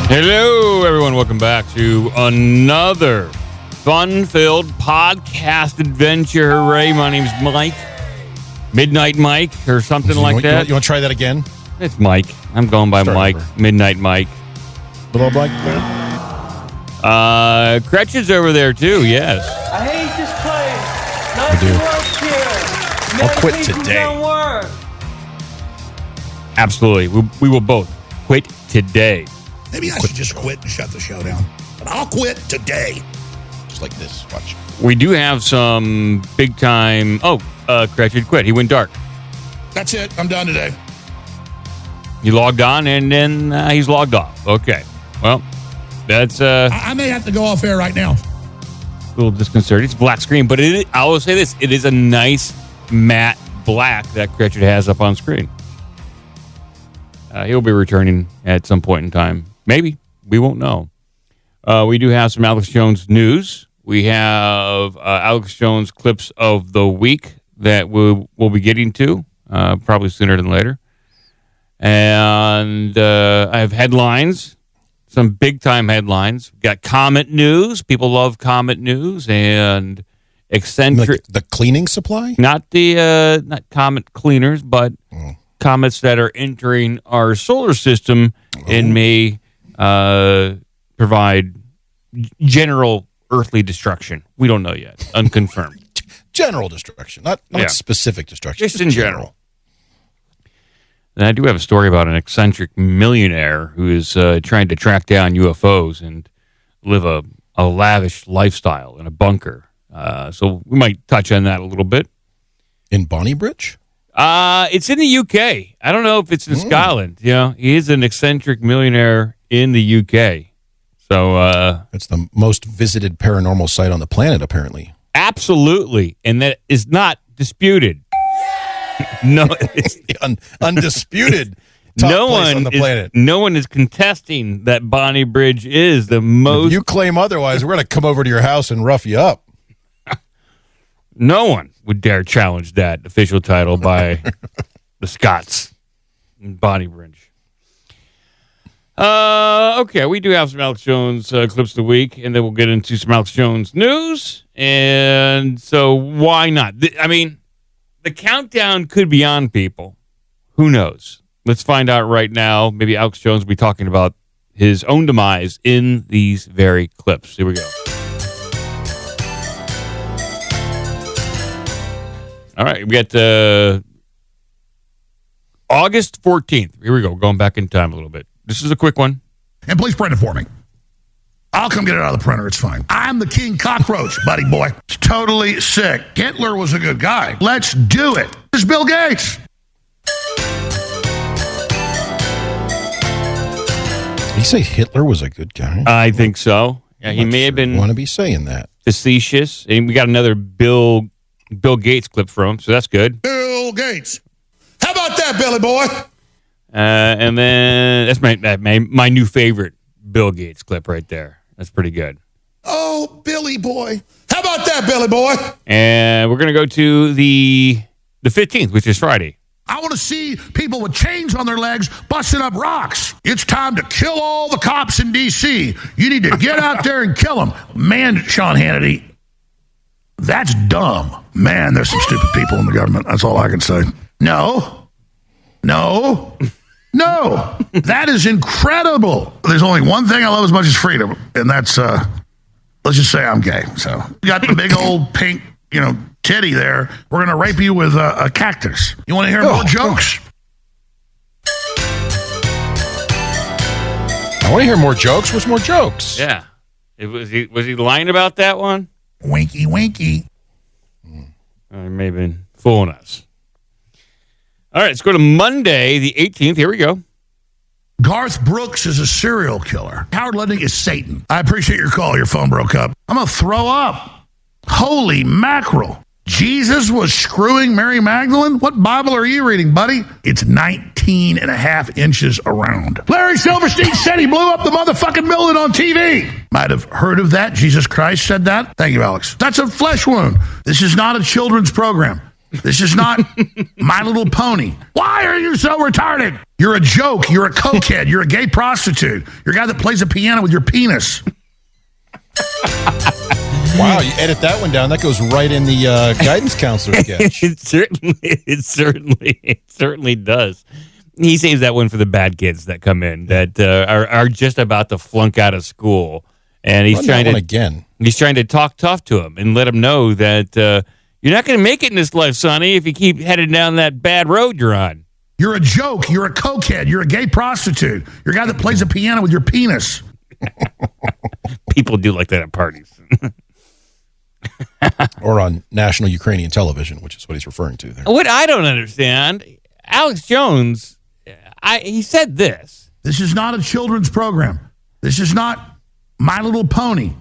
Hello, everyone. Welcome back to another fun-filled podcast adventure. Hooray. My name's Mike. Midnight Mike or something like that. You want to try that again? It's Mike. I'm going by Mike. Over. Midnight Mike. Little Mike there? Gretchen's over there, too. Yes. I hate this place. Nothing works here. I'll quit today. Absolutely. We will both quit today. Maybe I should just quit and shut the show down. But I'll quit today. Just like this. Watch. We do have some big time... Gretchen quit. He went dark. That's it. I'm done today. He logged on and then he's logged off. Okay. Well, that's... I may have to go off air right now. A little disconcerting. It's a black screen, but I will say this. It is a nice matte black that Gretchen has up on screen. He'll be returning at some point in time. Maybe. We won't know. We do have some Alex Jones news. We have Alex Jones clips of the week that we'll be getting to, probably sooner than later. And I have headlines, some big-time headlines. We've got Comet news. People love Comet news. And Eccentric. Like the cleaning supply? Not Comet cleaners, but comets that are entering our solar system and may provide general earthly destruction. We don't know yet. Unconfirmed. General destruction, not specific destruction. Just in general. And I do have a story about an eccentric millionaire who is trying to track down UFOs and live a lavish lifestyle in a bunker. So we might touch on that a little bit. In Bonnybridge? It's in the UK. I don't know if it's in Scotland. You know, he is an eccentric millionaire in the UK. So it's the most visited paranormal site on the planet, apparently. Absolutely, and that is not disputed. No, it's undisputed. Top place on the planet. No one is contesting that Bonnybridge is the most. If you claim otherwise, we're going to come over to your house and rough you up. No one would dare challenge that official title by the Scots in Bonnybridge. Okay, we do have some Alex Jones clips of the week, and then we'll get into some Alex Jones news. And so why not? I mean, the countdown could be on, people. Who knows? Let's find out right now. Maybe Alex Jones will be talking about his own demise in these very clips. Here we go. All right, we got August 14th. Here we go, going back in time a little bit. This is a quick one. And please print it for me. I'll come get it out of the printer. It's fine. I'm the king cockroach, buddy boy. It's totally sick. Hitler was a good guy. Let's do it. It's Bill Gates. Did he say Hitler was a good guy? I think so. Yeah, he may have been. Want to be saying that? Facetious. And we got another Bill Gates clip from him, so that's good. Bill Gates. How about that, Billy boy? And then that's my new favorite Bill Gates clip right there. That's pretty good. Oh, Billy boy. How about that, Billy boy? And we're going to go to the 15th, which is Friday. I want to see people with chains on their legs busting up rocks. It's time to kill all the cops in D.C. You need to get out there and kill them. Man, Sean Hannity, that's dumb. Man, there's some stupid people in the government. That's all I can say. No. That is incredible. There's only one thing I love as much as freedom, and that's, let's just say I'm gay. So you got the big old pink, titty there. We're going to rape you with a cactus. You want to hear more jokes? I want to hear more jokes. What's more jokes? Yeah. Was he lying about that one? Winky, winky. He may have been fooling us. All right, let's go to Monday, the 18th. Here we go. Garth Brooks is a serial killer. Howard Lutnick is Satan. I appreciate your call. Your phone broke up. I'm going to throw up. Holy mackerel. Jesus was screwing Mary Magdalene? What Bible are you reading, buddy? It's 19 and a half inches around. Larry Silverstein said he blew up the motherfucking building on TV. Might have heard of that. Jesus Christ said that. Thank you, Alex. That's a flesh wound. This is not a children's program. This is not My Little Pony. Why are you so retarded? You're a joke. You're a cokehead. You're a gay prostitute. You're a guy that plays a piano with your penis. Wow, you edit that one down. That goes right in the guidance counselor sketch. It certainly does. He saves that one for the bad kids that come in that are just about to flunk out of school, and he's trying to talk tough to him and let him know that you're not going to make it in this life, Sonny, if you keep heading down that bad road you're on. You're a joke. You're a cokehead. You're a gay prostitute. You're a guy that plays a piano with your penis. People do like that at parties. Or on national Ukrainian television, which is what he's referring to there. What I don't understand, Alex Jones, he said this. This is not a children's program. This is not My Little Pony.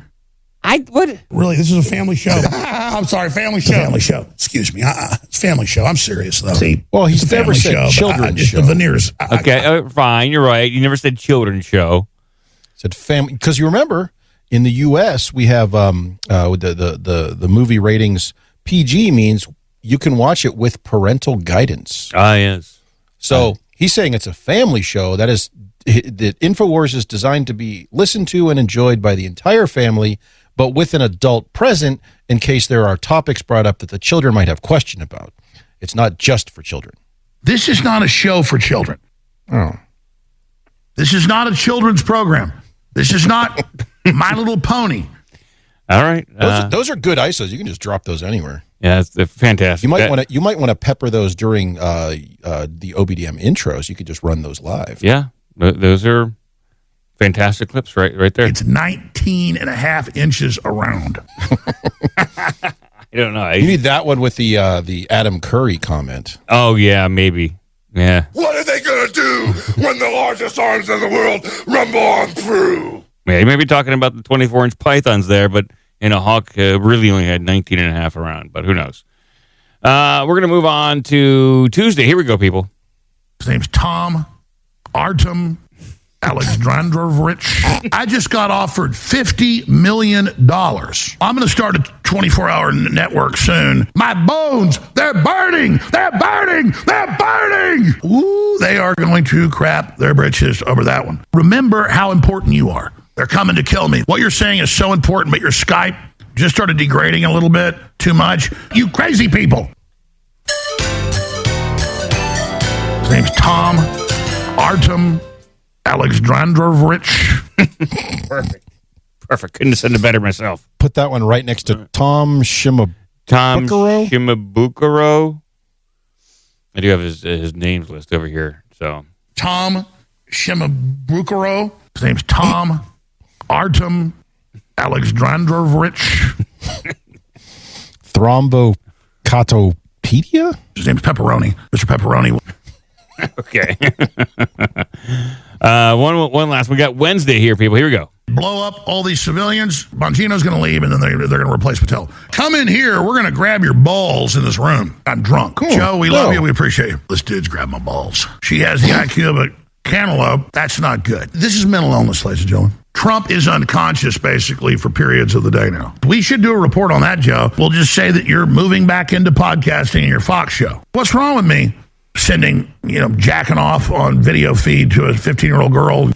What? Really, this is a family show. I'm sorry, family show. Family show. Excuse me. It's family show. I'm serious, though. See, well, he's never said children's show. The veneers. Okay, fine. You're right. You never said children's show. Said family, because you remember in the U.S. we have the movie ratings. PG means you can watch it with parental guidance. Ah, yes. So he's saying it's a family show. That is, that InfoWars is designed to be listened to and enjoyed by the entire family, but with an adult present in case there are topics brought up that the children might have question about. It's not just for children. This is not a show for children. Oh. This is not a children's program. This is not My Little Pony. All right. Those are good ISOs. You can just drop those anywhere. Yeah, it's fantastic. You might want to pepper those during the OBDM intros. You could just run those live. Yeah, those are fantastic clips right there. It's 19 and a half inches around. I don't know. You need that one with the Adam Curry comment. Oh, yeah, maybe. Yeah. What are they going to do when the largest arms in the world rumble on through? Yeah, you may be talking about the 24-inch pythons there, but Hawk really only had 19 and a half around, but who knows? We're going to move on to Tuesday. Here we go, people. His name's Tom Artem Alexandrovich. I just got offered $50 million. I'm going to start a 24-hour network soon. My bones, they're burning. They're burning. They're burning. Ooh, they are going to crap their britches over that one. Remember how important you are. They're coming to kill me. What you're saying is so important, but your Skype just started degrading a little bit too much. You crazy people. His name's Tom Artem Alexandrovich. Perfect. Couldn't have said it better myself. Put that one right next to Tom Shimabukuro. I do have his names list over here. So Tom Shimabukuro. His name's Tom Artem Alexandrovich. Thrombocatopedia? His name's Pepperoni. Mr. Pepperoni. Okay. One last. We got Wednesday here, people. Here we go. Blow up all these civilians. Bongino's going to leave, and then they're going to replace Patel. Come in here. We're going to grab your balls in this room. I'm drunk. Cool. Joe, we love you. We appreciate you. This dude's grabbed my balls. She has the IQ of a cantaloupe. That's not good. This is mental illness, ladies and gentlemen. Trump is unconscious, basically, for periods of the day now. We should do a report on that, Joe. We'll just say that you're moving back into podcasting in your Fox show. What's wrong with me sending, jacking off on video feed to a 15-year-old girl?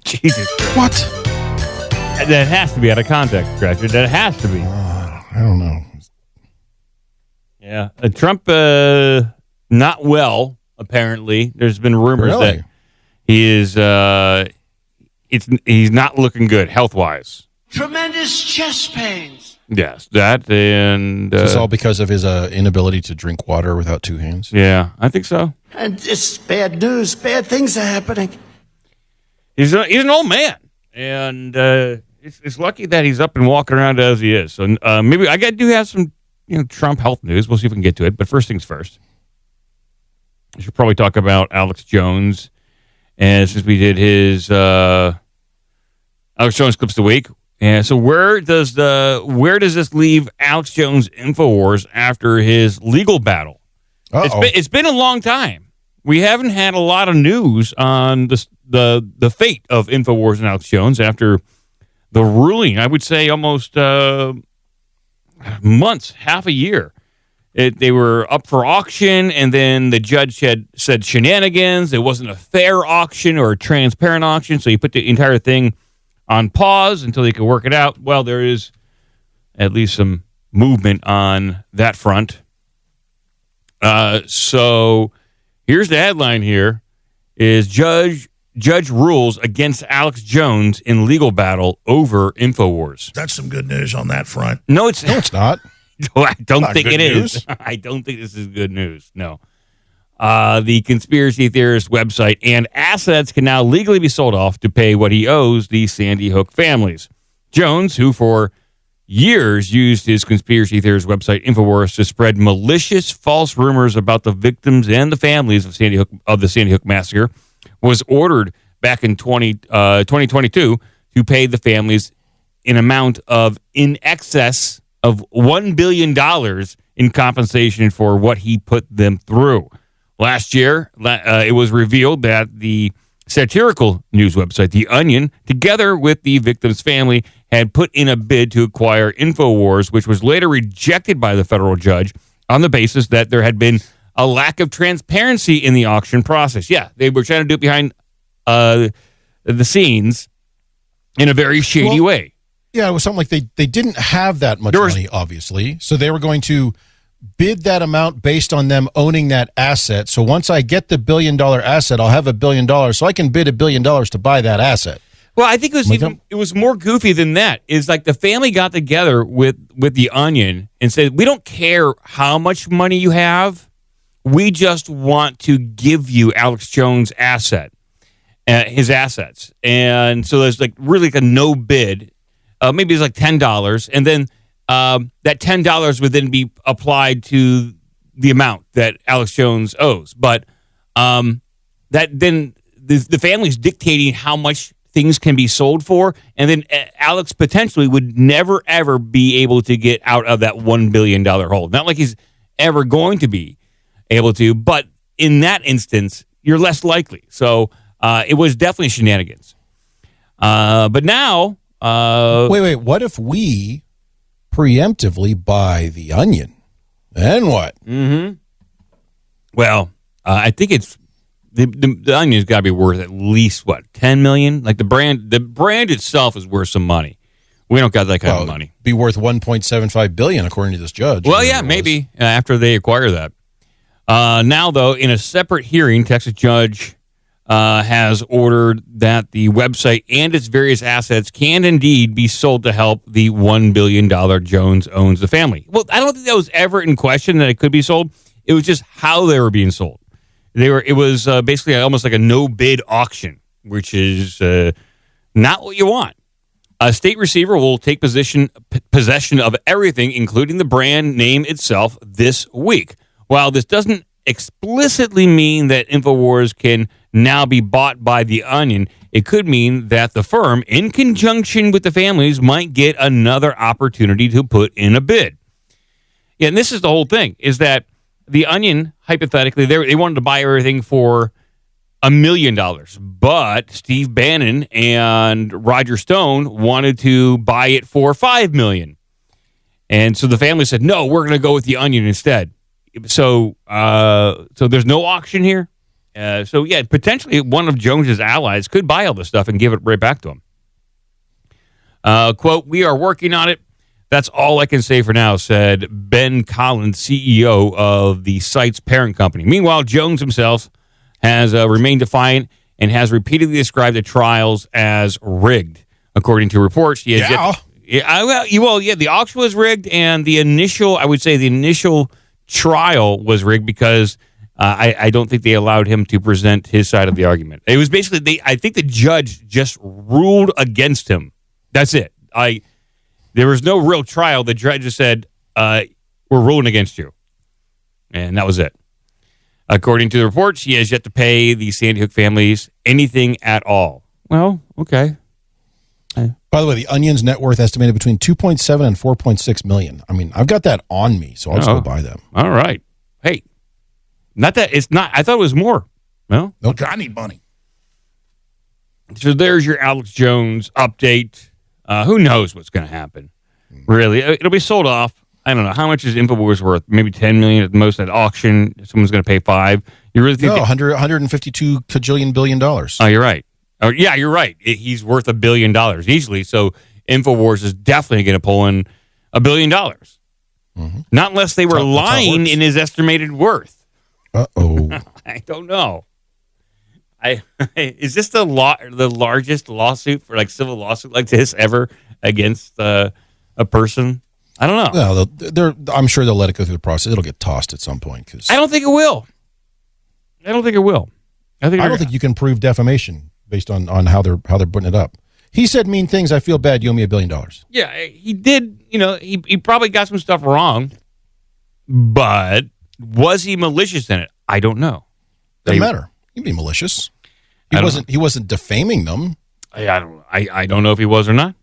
Jesus. What? That has to be out of context, Scratcher. That has to be. I don't know. Yeah. Trump, not well, apparently. There's been rumors that he is... he's not looking good health-wise. Tremendous chest pains. Yes, that and... Is this all because of his inability to drink water without two hands? Yeah, I think so. And it's bad news. Bad things are happening. He's an old man, and it's lucky that he's up and walking around as he is. So maybe I do have some Trump health news. We'll see if we can get to it. But first things first. I should probably talk about Alex Jones. And since we did his Alex Jones clips of the week, and so where does this leave Alex Jones InfoWars after his legal battle? It's been a long time. We haven't had a lot of news on the fate of InfoWars and Alex Jones after the ruling. I would say almost months, half a year. They were up for auction, and then the judge had said shenanigans. It wasn't a fair auction or a transparent auction, so he put the entire thing on pause until he could work it out. Well, there is at least some movement on that front. So here's the headline here is Judge rules against Alex Jones in legal battle over InfoWars. That's some good news on that front. No, it's not. I don't Not think good it news. is. I don't think this is good news. No. The conspiracy theorist website and assets can now legally be sold off to pay what he owes the Sandy Hook families. Jones, who for years used his conspiracy theorist website InfoWars to spread malicious false rumors about the victims and the families of the Sandy Hook massacre, was ordered back in 2022 to pay the families an amount of in excess of $1 billion in compensation for what he put them through. Last year, it was revealed that the satirical news website, The Onion, together with the victim's family, had put in a bid to acquire InfoWars, which was later rejected by the federal judge on the basis that there had been a lack of transparency in the auction process. Yeah, they were trying to do it behind the scenes in a very shady way. Yeah, it was something like they didn't have that much money, obviously. So they were going to bid that amount based on them owning that asset. So once I get the $1 billion asset, I'll have $1 billion. So I can bid $1 billion to buy that asset. Well, I think it was more goofy than that. It's like the family got together with The Onion and said, we don't care how much money you have. We just want to give you Alex Jones' his assets. And so there's like really like a no bid. Maybe it's like $10, and then that $10 would then be applied to the amount that Alex Jones owes. But that then the family's dictating how much things can be sold for, and then Alex potentially would never, ever be able to get out of that $1 billion hole. Not like he's ever going to be able to, but in that instance, you're less likely. So it was definitely shenanigans. But now... wait. What if we preemptively buy The Onion? Then what? Mm-hmm. Well, I think it's the Onion's got to be worth at least what, $10 million? Like the brand itself is worth some money. We don't got that kind of money. Be worth $1.75 billion according to this judge. Well, yeah, maybe after they acquire that. Now, though, in a separate hearing, Texas judge has ordered that the website and its various assets can indeed be sold to help the $1 billion Jones owns the family. Well, I don't think that was ever in question that it could be sold. It was just how they were being sold. It was basically almost like a no-bid auction, which is not what you want. A state receiver will take possession of everything, including the brand name itself, this week. While this doesn't explicitly mean that InfoWars can now be bought by The Onion, it could mean that the firm, in conjunction with the families, might get another opportunity to put in a bid. Yeah, and this is the whole thing, is that The Onion, hypothetically, they wanted to buy everything for $1 million, but Steve Bannon and Roger Stone wanted to buy it for $5 million. And so the family said, no, we're going to go with The Onion instead. So there's no auction here. So, yeah, potentially one of Jones's allies could buy all this stuff and give it right back to him. Quote, we are working on it. That's all I can say for now, said Ben Collins, CEO of the site's parent company. Meanwhile, Jones himself has remained defiant and has repeatedly described the trials as rigged. According to reports, he has the auction was rigged, and the initial trial was rigged because I don't think they allowed him to present his side of the argument. It was basically I think the judge just ruled against him. That's it. There was no real trial. The judge just said, we're ruling against you. And that was it. According to the reports, he has yet to pay the Sandy Hook families anything at all. Well, okay. By the way, The Onion's net worth estimated between 2.7 and 4.6 million. I mean, I've got that on me, so I'll just go buy them. All right. Hey, not that it's not. I thought it was more. Well, Look, I need money. So there's your Alex Jones update. Who knows what's going to happen? Really, it'll be sold off. I don't know. How much is InfoWars worth? Maybe $10 million at the most at auction. Someone's going to pay $5 million. You really think 152 kajillion billion dollars. Oh, you're right. Oh, yeah, you're right. He's worth $1 billion easily. So InfoWars is definitely going to pull in $1 billion. Mm-hmm. Not unless they were lying in his estimated worth. Uh-oh. I don't know. Is this the largest lawsuit for civil lawsuit like this ever against a person? I don't know. No, I'm sure they'll let it go through the process. It'll get tossed at some point. I don't think it will. I don't think you can prove defamation based on how they're putting it up. He said mean things. I feel bad. You owe me $1 billion. Yeah, he did. He probably got some stuff wrong, but was he malicious in it? I don't know. Doesn't matter. He'd be malicious. He wasn't defaming them. I don't know if he was or not.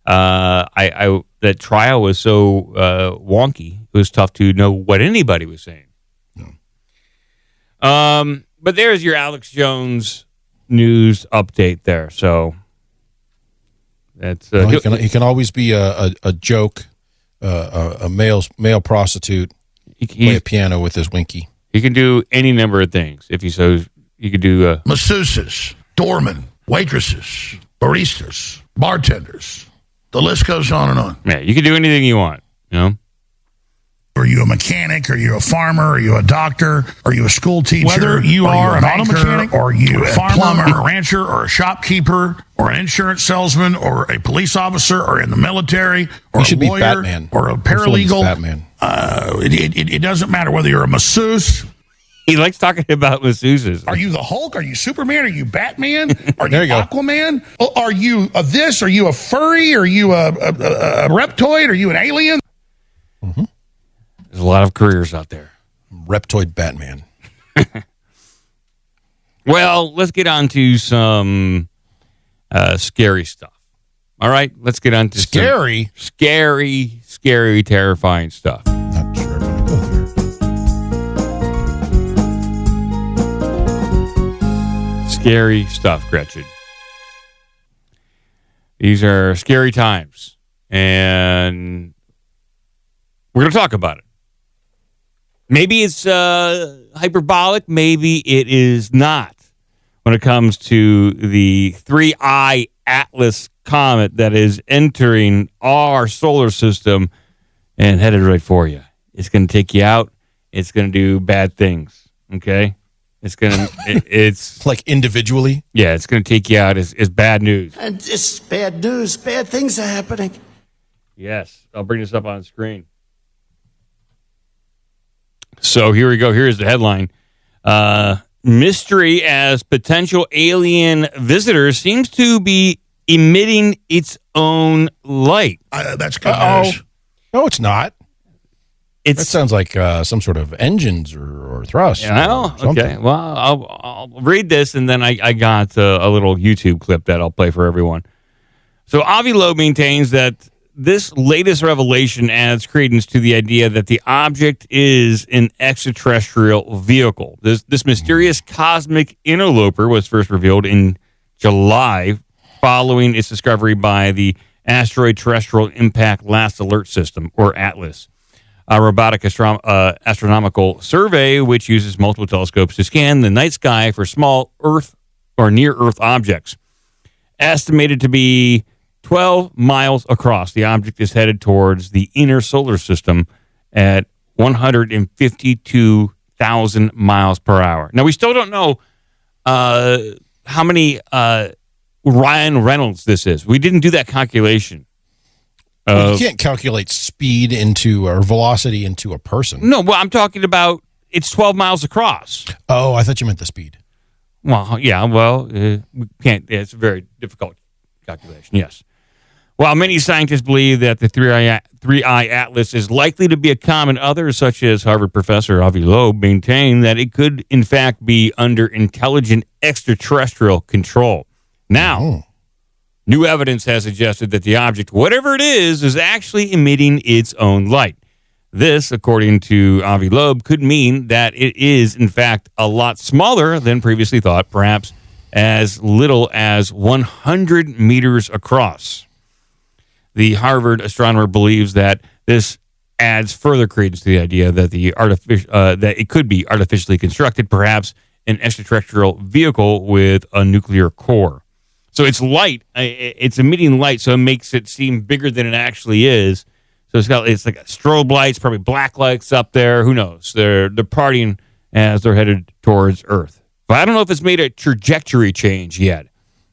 That trial was so wonky. It was tough to know what anybody was saying. No. But there's your Alex Jones news update there. So that's he can always be a joke, a male prostitute, play a piano with his winky. He can do any number of things if he so. He could do masseuses, doormen, waitresses, baristas, bartenders. The list goes on and on. Yeah, you can do anything you want, Are you a mechanic? Are you a farmer? Are you a doctor? Are you a school teacher? Whether you are an auto mechanic, or you a farmer, plumber, a rancher, or a shopkeeper, or an insurance salesman, or a police officer, or in the military, or you should a lawyer, be Batman. or a paralegal. Batman. It doesn't matter whether you're a masseuse. He likes talking about masseuses. Are you the Hulk? Are you Superman? Are you Batman? Are you you go. Aquaman? Are you a this? Are you a furry? Are you a reptoid? Are you an alien? Mm-hmm. There's a lot of careers out there. Reptoid Batman. Well, let's get on to some scary stuff. All right? Let's get on to scary, terrifying stuff. Not sure I'm going to go there. Scary stuff, Gretchen. These are scary times, and we're going to talk about it. Maybe it's hyperbolic, maybe it is not when it comes to the 3I Atlas comet that is entering our solar system and headed right for you. It's going to take you out. It's going to do bad things, okay? It's like individually? Yeah, it's going to take you out. It's bad news. And it's bad news. Bad things are happening. Yes, I'll bring this up on the screen. So here we go. Here's the headline. Mystery as potential alien visitor seems to be emitting its own light. That's good news. No, it's not. That sounds like some sort of engines or thrust. Yeah, okay. Well, I'll read this, and then I got a little YouTube clip that I'll play for everyone. So Avi Loeb maintains that this latest revelation adds credence to the idea that the object is an extraterrestrial vehicle. This mysterious cosmic interloper was first revealed in July following its discovery by the Asteroid Terrestrial Impact Last Alert System, or ATLAS, a robotic astronomical survey which uses multiple telescopes to scan the night sky for small Earth or near-Earth objects. Estimated to be 12 miles across, the object is headed towards the inner solar system at 152,000 miles per hour. Now, we still don't know how many Ryan Reynolds this is. We didn't do that calculation. You can't calculate speed or velocity into a person. No, well, I'm talking about it's 12 miles across. Oh, I thought you meant the speed. Well, yeah, we can't. It's a very difficult calculation, yes. While many scientists believe that the 3I Atlas is likely to be a comet, others, such as Harvard professor Avi Loeb, maintain that it could, in fact, be under intelligent extraterrestrial control. Now, new evidence has suggested that the object, whatever it is actually emitting its own light. This, according to Avi Loeb, could mean that it is, in fact, a lot smaller than previously thought, perhaps as little as 100 meters across. The Harvard astronomer believes that this adds further credence to the idea that that it could be artificially constructed, perhaps an extraterrestrial vehicle with a nuclear core. So it's light, it's emitting light, so it makes it seem bigger than it actually is. So it's like a strobe lights, probably black lights up there. Who knows? They're partying as they're headed towards Earth. But I don't know if it's made a trajectory change yet.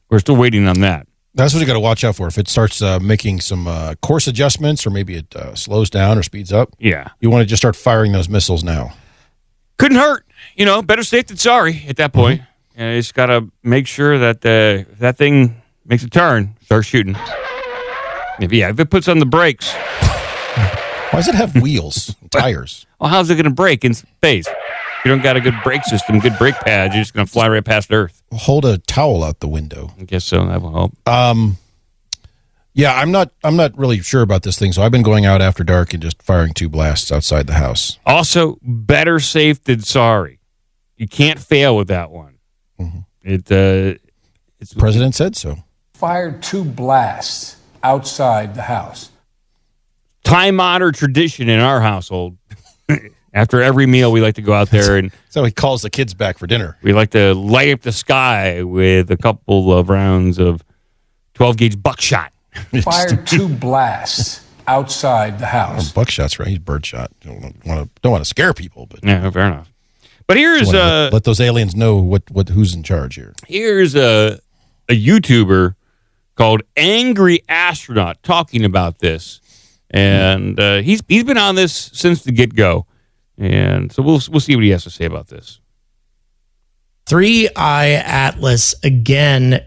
We're still waiting on that. That's what you got to watch out for. If it starts making some course adjustments, or maybe it slows down or speeds up, yeah, you want to just start firing those missiles now. Couldn't hurt. Better safe than sorry at that point. And you just got to make sure that if that thing makes a turn, start shooting. If it puts on the brakes. Why does it have wheels, tires? Well, how's it going to brake in space? If you don't got a good brake system, good brake pads, you're just going to fly right past Earth. Hold a towel out the window. I guess so. That will help. Yeah, I'm not really sure about this thing, so I've been going out after dark and just firing 2 blasts outside the house. Also, better safe than sorry. You can't fail with that one. It's the president said so. Fired 2 blasts outside the house. Time-honored tradition in our household. After every meal, we like to go out there and... So he calls the kids back for dinner. We like to light up the sky with a couple of rounds of 12-gauge buckshot. Fired 2 blasts outside the house. Well, buckshot's right. He's birdshot. Don't want to scare people, but yeah, fair enough. But here's let those aliens know what who's in charge here. Here's a YouTuber called Angry Astronaut talking about this, and he's been on this since the get-go, and so we'll see what he has to say about this. 3I Atlas again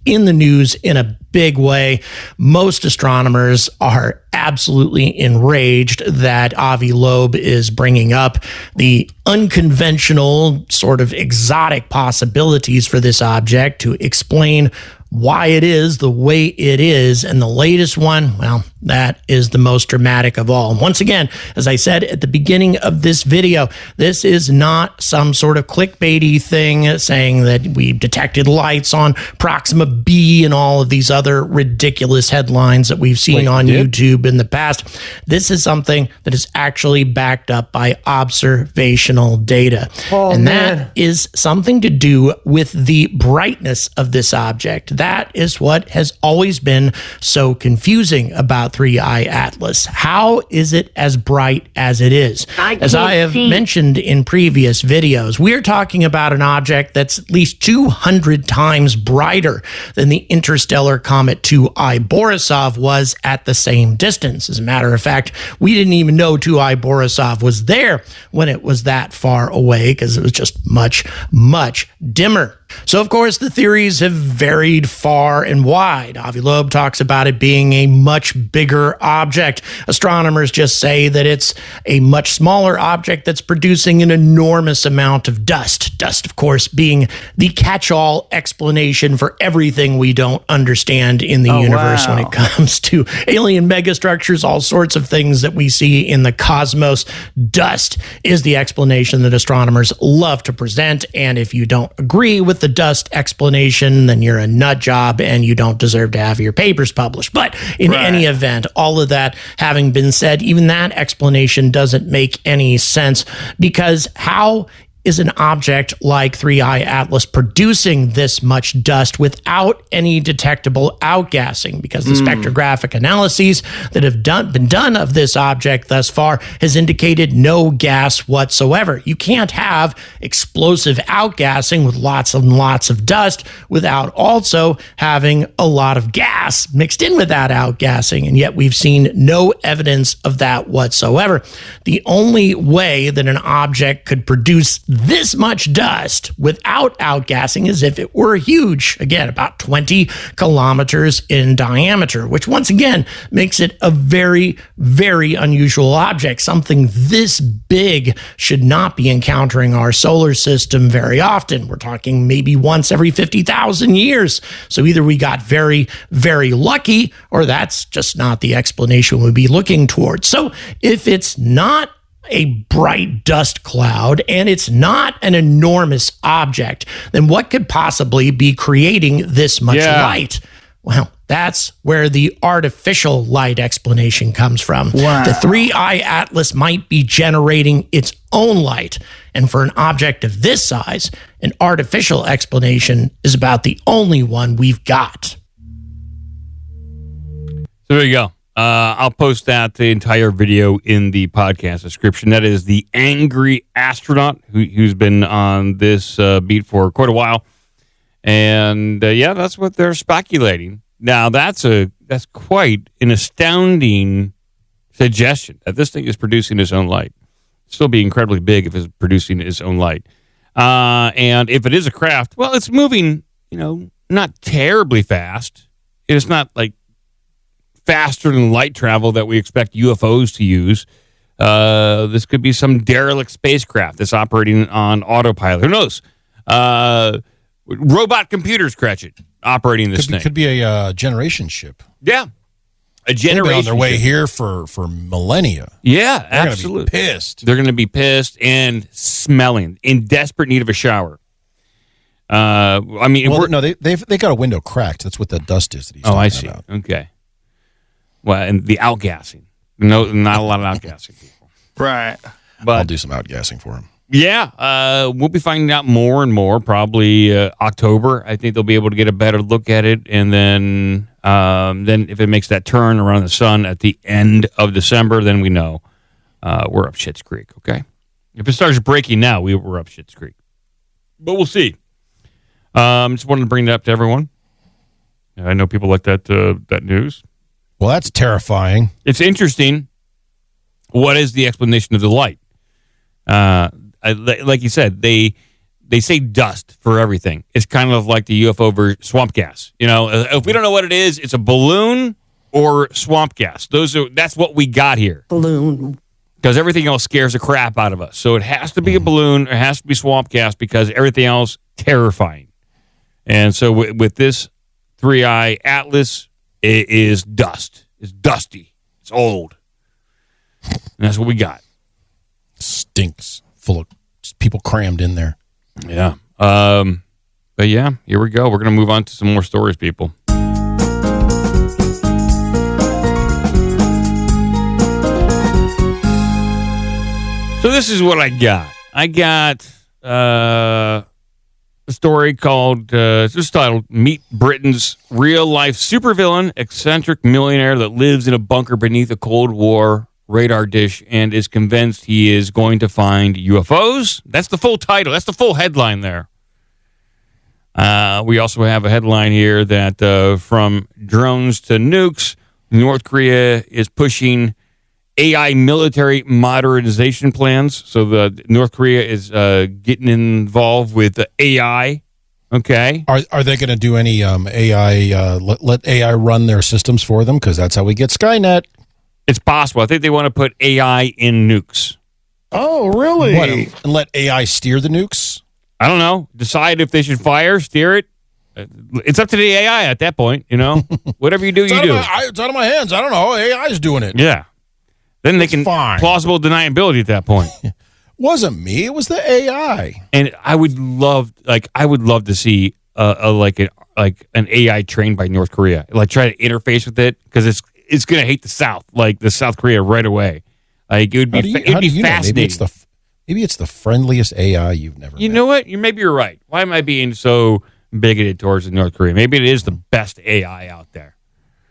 in the news in a big way. Most astronomers are absolutely enraged that Avi Loeb is bringing up the unconventional, sort of exotic possibilities for this object to explain why it is the way it is. And the latest one, well, that is the most dramatic of all. And once again, as I said at the beginning of this video, this is not some sort of clickbaity thing saying that we detected lights on Proxima B and all of these other ridiculous headlines that we've seen on YouTube in the past. This is something that is actually backed up by observational data. That is something to do with the brightness of this object. That is what has always been so confusing about 3I Atlas. How is it as bright as it is? As I have mentioned in previous videos, we're talking about an object that's at least 200 times brighter than the interstellar comet 2I Borisov was at the same distance. As a matter of fact, we didn't even know 2I Borisov was there when it was that far away because it was just much, much dimmer. So, of course, the theories have varied far and wide. Avi Loeb talks about it being a much bigger object. Astronomers just say that it's a much smaller object that's producing an enormous amount of dust. Dust, of course, being the catch-all explanation for everything we don't understand in the universe when it comes to alien megastructures, all sorts of things that we see in the cosmos. Dust is the explanation that astronomers love to present, and if you don't agree with the dust explanation, then you're a nut job and you don't deserve to have your papers published. But in any event, all of that having been said, even that explanation doesn't make any sense, because how is an object like 3I Atlas producing this much dust without any detectable outgassing? Because the spectrographic analyses that have been done of this object thus far has indicated no gas whatsoever. You can't have explosive outgassing with lots and lots of dust without also having a lot of gas mixed in with that outgassing, and yet we've seen no evidence of that whatsoever. The only way that an object could produce this much dust without outgassing is if it were huge, again, about 20 kilometers in diameter, which once again makes it a very, very unusual object. Something this big should not be encountering our solar system very often. We're talking maybe once every 50,000 years. So either we got very, very lucky, or that's just not the explanation we'd be looking towards. So if it's not a bright dust cloud and it's not an enormous object, then what could possibly be creating this much light? Well, That's where the artificial light explanation comes from. Wow. The 3-eye atlas might be generating its own light. And for an object of this size, an artificial explanation is about the only one we've got. So there you go. I'll post the entire video in the podcast description. That is the angry astronaut who's been on this beat for quite a while. And that's what they're speculating. Now, that's quite an astounding suggestion that this thing is producing its own light. It'll still be incredibly big if it's producing its own light. And if it is a craft, well, it's moving, not terribly fast. It's not like faster than light travel that we expect UFOs to use. This could be some derelict spacecraft that's operating on autopilot. Who knows? Robot computers, Cratchit, operating this thing. Could be a generation ship. Yeah. A generation They've been on their way ship. here for millennia. Yeah, They're absolutely. Gonna be pissed. They're going to be pissed and smelling, in desperate need of a shower. They got a window cracked. That's what the dust is that he's talking I see. about. Okay. Well, and the outgassing. No, not a lot of outgassing people. Right. But I'll do some outgassing for him. yeah, we'll be finding out more and more. Probably October. I think they'll be able to get a better look at it, and then if it makes that turn around the sun at the end of December, then we know we're up Schitt's Creek. Okay. If it starts breaking now, we're up Schitt's Creek. But we'll see. Just wanted to bring that up to everyone. I know people like that news. Well, that's terrifying. It's interesting. What is the explanation of the light? Like you said, they say dust for everything. It's kind of like the UFO over swamp gas. If we don't know what it is, it's a balloon or swamp gas. That's what we got here. Balloon. Because everything else scares the crap out of us. So it has to be a balloon. It has to be swamp gas because everything else terrifying. And so with this 3-eye atlas, it is dust. It's dusty. It's old. And that's what we got. Stinks. Full of people crammed in there. Yeah. But yeah, here we go. We're going to move on to some more stories, people. So this is what I got. I got a story called, it's just titled, Meet Britain's Real-Life Supervillain, Eccentric Millionaire that lives in a bunker beneath a Cold War radar dish and is convinced he is going to find UFOs. That's the full title. That's the full headline there. We also have a headline here that from drones to nukes, North Korea is pushing AI military modernization plans. So the North Korea is getting involved with AI. Okay. Are they going to do any AI, let AI run their systems for them? Because that's how we get Skynet. It's possible. I think they want to put AI in nukes. Oh, really? What, and let AI steer the nukes? I don't know. Decide if they should fire, steer it. It's up to the AI at that point, Whatever you do, you do. It's out of my hands. I don't know. AI is doing it. Yeah. Then they can plausible deniability at that point. Wasn't me. It was the AI. And I would love to see an AI trained by North Korea. Like try to interface with it because it's going to hate the South, like the South Korea right away. Like it would be fascinating. Maybe it's the friendliest AI you've never met. You know what? Maybe you're right. Why am I being so bigoted towards North Korea? Maybe it is the best AI out there.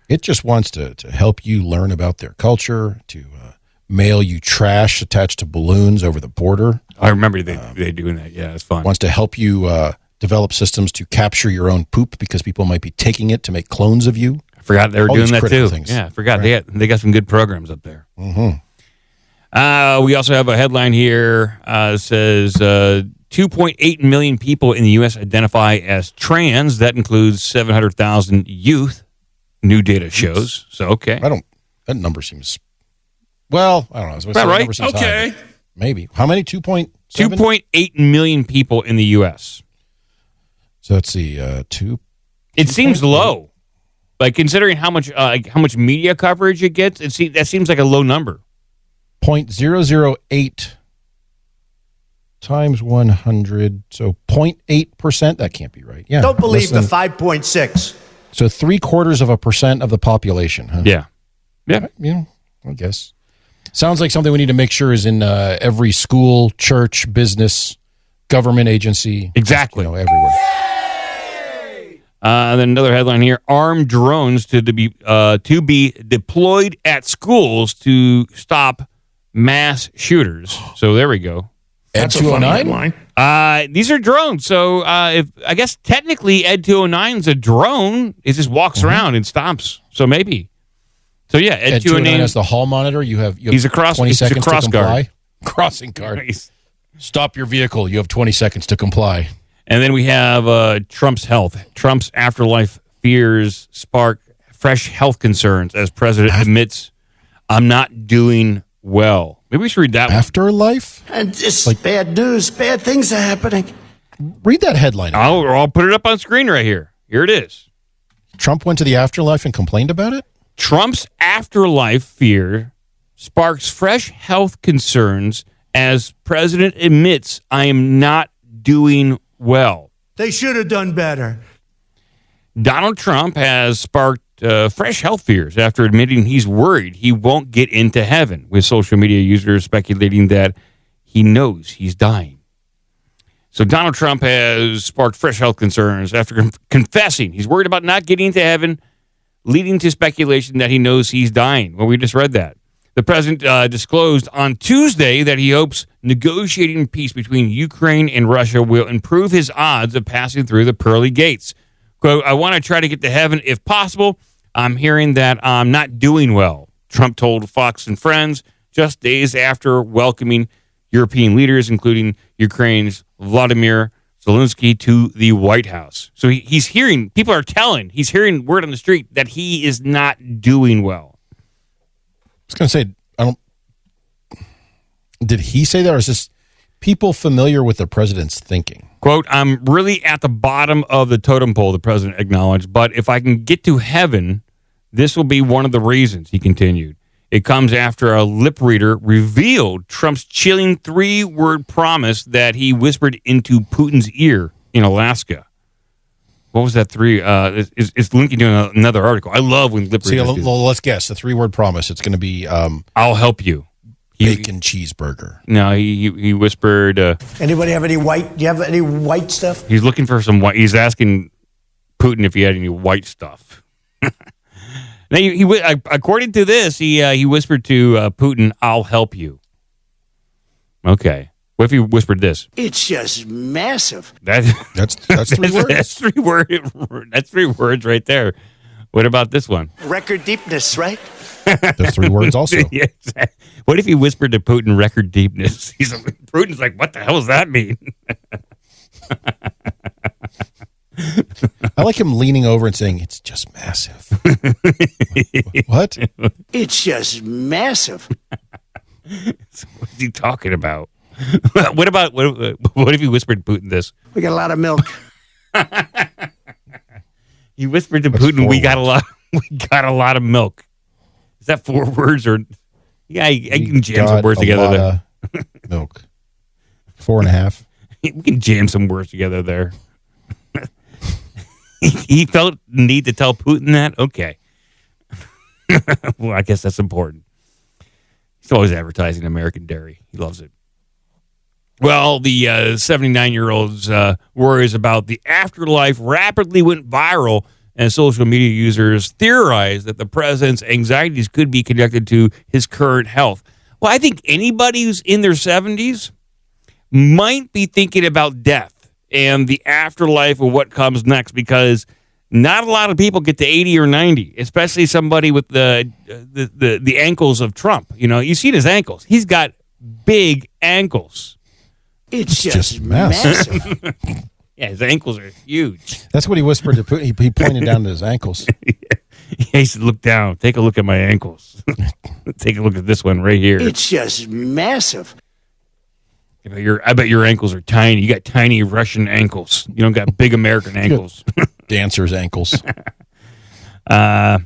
It just wants to help you learn about their culture, to mail you trash attached to balloons over the border. I remember they doing that. Yeah, it's fun. Wants to help you develop systems to capture your own poop because people might be taking it to make clones of you. I forgot they were doing that too. Things. Yeah, I forgot. Right. They got some good programs up there. Mm-hmm. We also have a headline here that says 2.8 million people in the U.S. identify as trans. That includes 700,000 youth. New data shows. So, okay. That number seems, well, I don't know. Is that right? Okay. High, maybe. How many? 2.7? 2.8 million people in the U.S. So let's see. It seems low. Like, considering how much media coverage it gets, that seems like a low number. 0.008 times 100. So 0.8%. That can't be right. Yeah. Don't believe the 5.6. So 0.75% of the population, huh? Yeah. Yeah. I guess. Sounds like something we need to make sure is in every school, church, business, government agency. Exactly. Everywhere. Then another headline here: armed drones to be deployed at schools to stop mass shooters. So there we go. That's a funny headline. These are drones. So if I guess technically Ed 209 is a drone, it just walks around and stops. So maybe. So yeah, Ed 209 has the hall monitor. You have he's a 20 seconds to comply. Guard. Crossing guard. Nice. Stop your vehicle. You have 20 seconds to comply. And then we have Trump's health. Trump's afterlife fears spark fresh health concerns as president admits, "I'm not doing well." Maybe we should read that Afterlife? And it's bad news. Bad things are happening. Read that headline. I'll put it up on screen right here. Here it is. Trump went to the afterlife and complained about it? Trump's afterlife fear sparks fresh health concerns as president admits, "I am not doing well." They should have done better. Donald Trump has sparked fresh health fears after admitting he's worried he won't get into heaven, with social media users speculating that he knows he's dying. So Donald Trump has sparked fresh health concerns after confessing he's worried about not getting into heaven, leading to speculation that he knows he's dying. Well, we just read that. The president disclosed on Tuesday that he hopes negotiating peace between Ukraine and Russia will improve his odds of passing through the pearly gates. Quote, "I want to try to get to heaven if possible. I'm hearing that I'm not doing well," Trump told Fox and Friends just days after welcoming European leaders, including Ukraine's Vladimir Zelensky, to the White House. So he's hearing word on the street that he is not doing well. I was going to say, did he say that, or is this people familiar with the president's thinking? Quote, "I'm really at the bottom of the totem pole," the president acknowledged, "but if I can get to heaven, this will be one of the reasons," he continued. It comes after a lip reader revealed Trump's chilling 3-word promise that he whispered into Putin's ear in Alaska. What was that 3? It's linking to another article. I love when lip readers do that. Let's guess. The 3-word promise. It's going to be... I'll help you. Bacon cheeseburger. No, he whispered... Anybody have any white? Do you have any white stuff? He's looking for some white... He's asking Putin if he had any white stuff. Now, according to this, he whispered to Putin, "I'll help you." Okay. What if he whispered this? It's just massive. That's 3 words. That's 3 words right there. What about this one? Record deepness, right? That's 3 words also. Yeah, exactly. What if he whispered to Putin, "record deepness"? Putin's like, what the hell does that mean? I like him leaning over and saying, "It's just massive." What? It's just massive. What is he talking about? What if he whispered to Putin this? We got a lot of milk. He whispered to Putin, "We got a lot of milk." Is that 4 words or? Yeah, I can jam some words together there. Milk. 4.5. We can jam some words together there. He felt the need to tell Putin that? Okay. Well, I guess that's important. He's always advertising American dairy. He loves it. Well, the 79-year-old's worries about the afterlife rapidly went viral as social media users theorized that the president's anxieties could be connected to his current health. Well, I think anybody who's in their 70s might be thinking about death and the afterlife and what comes next, because not a lot of people get to 80 or 90, especially somebody with the ankles of Trump. You know, you've seen his ankles. He's got big ankles. It's just massive. Yeah, his ankles are huge. That's what he whispered to Putin. He pointed down to his ankles. He said, "Look down. Take a look at my ankles. Take a look at this one right here. It's just massive." I bet your ankles are tiny. You got tiny Russian ankles. You don't got big American ankles. Dancer's ankles. Yeah,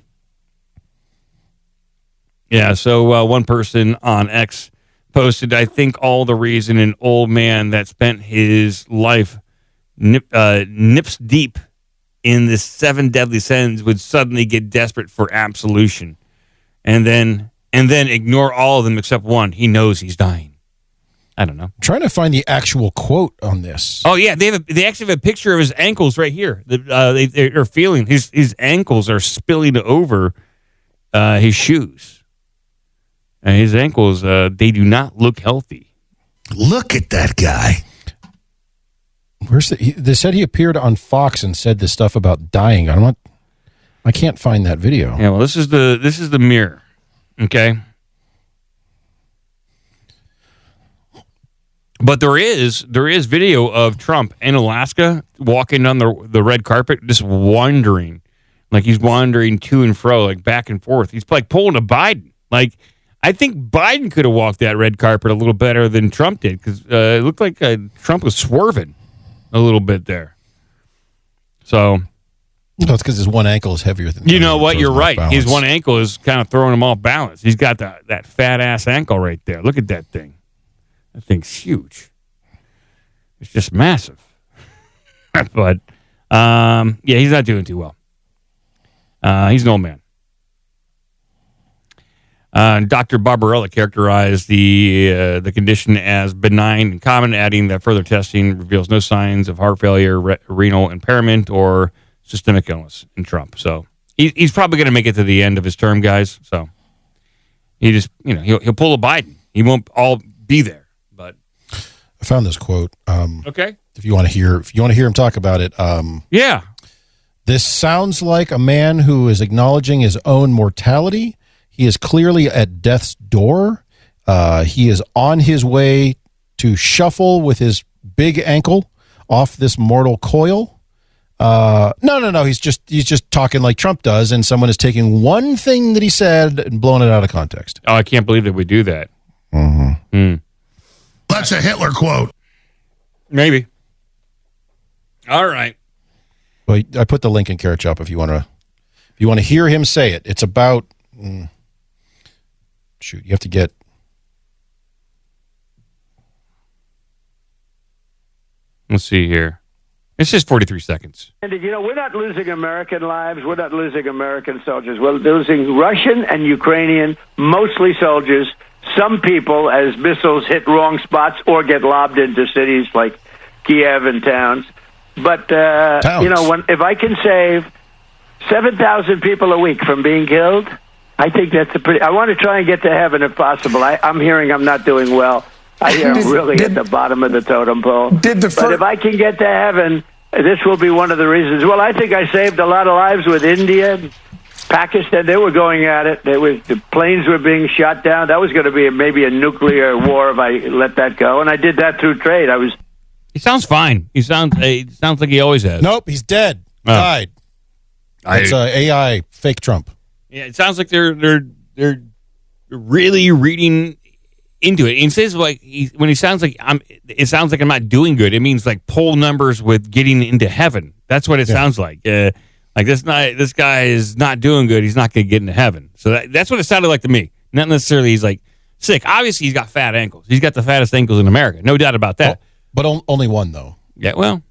so one person on X posted, "I think all the reason an old man that spent his life nips deep in the 7 deadly sins would suddenly get desperate for absolution, and then ignore all of them except one. He knows he's dying. I don't know. I'm trying to find the actual quote on this. Oh yeah, they actually have a picture of his ankles right here. They're feeling his ankles are spilling over his shoes. And his ankles, they do not look healthy. Look at that guy. They said he appeared on Fox and said this stuff about dying. I can't find that video. Yeah, well, this is the mirror. Okay. But there is video of Trump in Alaska walking down the red carpet, just wandering, like he's wandering to and fro, like back and forth. He's like pulling a Biden. Like, I think Biden could have walked that red carpet a little better than Trump did, because it looked like Trump was swerving a little bit there. So, no, it's because his one ankle is heavier than. You know what? You're right. His one ankle is kind of throwing him off balance. He's got that fat ass ankle right there. Look at that thing. That thing's huge. It's just massive. But yeah, he's not doing too well. He's an old man. Dr. Barbarella characterized the condition as benign and common, adding that further testing reveals no signs of heart failure, renal impairment, or systemic illness in Trump. So he's probably going to make it to the end of his term, guys. So he just, he'll pull a Biden. He won't all be there. But I found this quote. Okay. If you want to hear him talk about it. Yeah. This sounds like a man who is acknowledging his own mortality. He is clearly at death's door. He is on his way to shuffle with his big ankle off this mortal coil. No. He's just talking like Trump does, and someone is taking one thing that he said and blowing it out of context. Oh, I can't believe that we do that. Mm-hmm. Mm. That's a Hitler quote. Maybe. All right. Well, I put the link in Carrot Shop if you want to hear him say it. It's about. Shoot, you have to get. Let's see here. It's just 43 seconds. And we're not losing American lives. We're not losing American soldiers. We're losing Russian and Ukrainian, mostly soldiers. Some people, as missiles hit wrong spots or get lobbed into cities like Kiev and towns. But if I can save 7,000 people a week from being killed, I think that's I want to try and get to heaven if possible. I'm hearing I'm not doing well. I hear I'm really at the bottom of the totem pole. But if I can get to heaven, this will be one of the reasons. Well, I think I saved a lot of lives with India, Pakistan. They were going at it. The planes were being shot down. That was going to be maybe a nuclear war if I let that go. And I did that through trade. He sounds fine. He sounds like he always has. Nope, he's dead. Died. It's AI fake Trump. Yeah, it sounds like they're really reading into it. And he says when he sounds like it sounds like I'm not doing good. It means like poll numbers with getting into heaven. That's what it sounds like. Like this guy is not doing good. He's not going to get into heaven. So that's what it sounded like to me. Not necessarily he's like sick. Obviously, he's got fat ankles. He's got the fattest ankles in America. No doubt about that. But only one though. Yeah, well,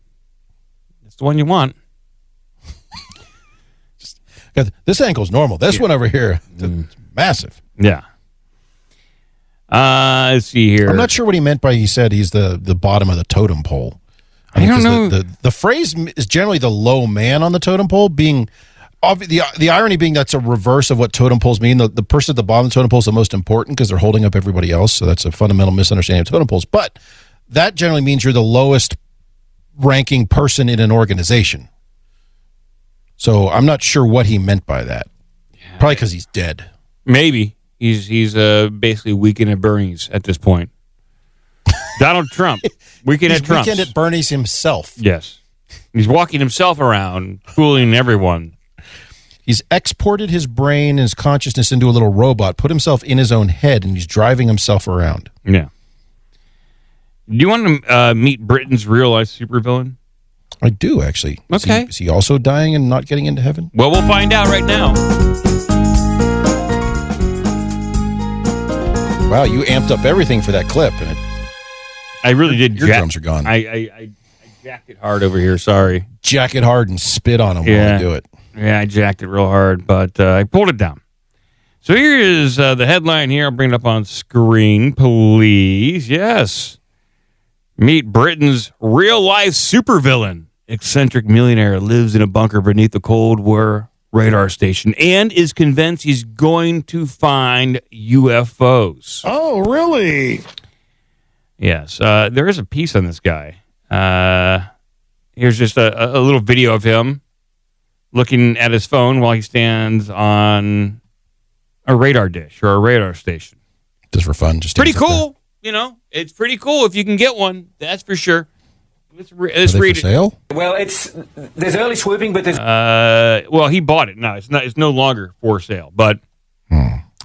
that's the one you want. This ankle's normal. This one over here, it's massive. Yeah. Let's see here. I'm not sure what he meant by he said he's the bottom of the totem pole. I don't know. The phrase is generally the low man on the totem pole, being the irony being that's a reverse of what totem poles mean. The person at the bottom of the totem pole is the most important because they're holding up everybody else. So that's a fundamental misunderstanding of totem poles. But that generally means you're the lowest ranking person in an organization. So I'm not sure what he meant by that. Probably because he's dead. Maybe he's basically weekend at Bernie's at this point. Donald Trump, weekend at Trump's. Weekend at Bernie's himself. Yes, he's walking himself around, fooling everyone. He's exported his brain and his consciousness into a little robot, put himself in his own head, and he's driving himself around. Yeah. Do you want to meet Britain's real-life supervillain? I do, actually. Okay. Is he also dying and not getting into heaven? Well, we'll find out right now. Wow, you amped up everything for that clip. And I really did. Your drums are gone. I Jacked it hard over here. Sorry. Jack it hard and spit on him while I do it. Yeah, I jacked it real hard, but I pulled it down. So here is the headline here. I'll bring it up on screen, please. Yes. Meet Britain's real-life supervillain. Eccentric millionaire lives in a bunker beneath the Cold War radar station and is convinced he's going to find UFOs. Oh, really? Yes. There is a piece on this guy. Here's just a little video of him looking at his phone while he stands on a radar dish or a radar station. Just for fun. Just pretty cool. You know, it's pretty cool if you can get one. That's for sure. Let's read it. For sale? Well, there's early swooping, but there's well, he bought it. No, it's no longer for sale. But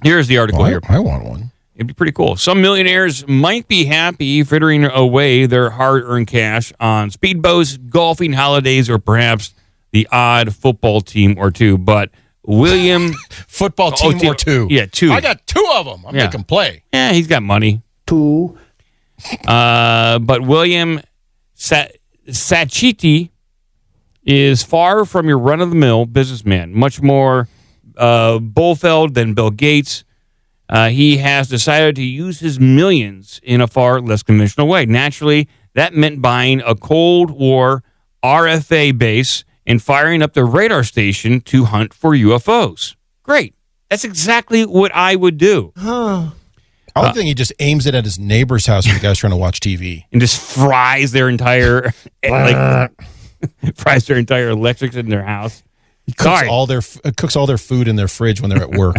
here's the article here. I want one. It'd be pretty cool. Some millionaires might be happy frittering away their hard-earned cash on speedboats, golfing, holidays, or perhaps the odd football team or two. But William... football team or two. Yeah, two. I got two of them. I'm making play. Yeah, he's got money. Two. But William Sachiti is far from your run-of-the-mill businessman. Much more bullfelled than Bill Gates. He has decided to use his millions in a far less conventional way. Naturally, that meant buying a Cold War RFA base and firing up the radar station to hunt for UFOs. Great. That's exactly what I would do. I would think he just aims it at his neighbor's house when the guy's trying to watch TV. And just fries their entire fries their entire electrics in their house. He cooks all their food in their fridge when they're at work.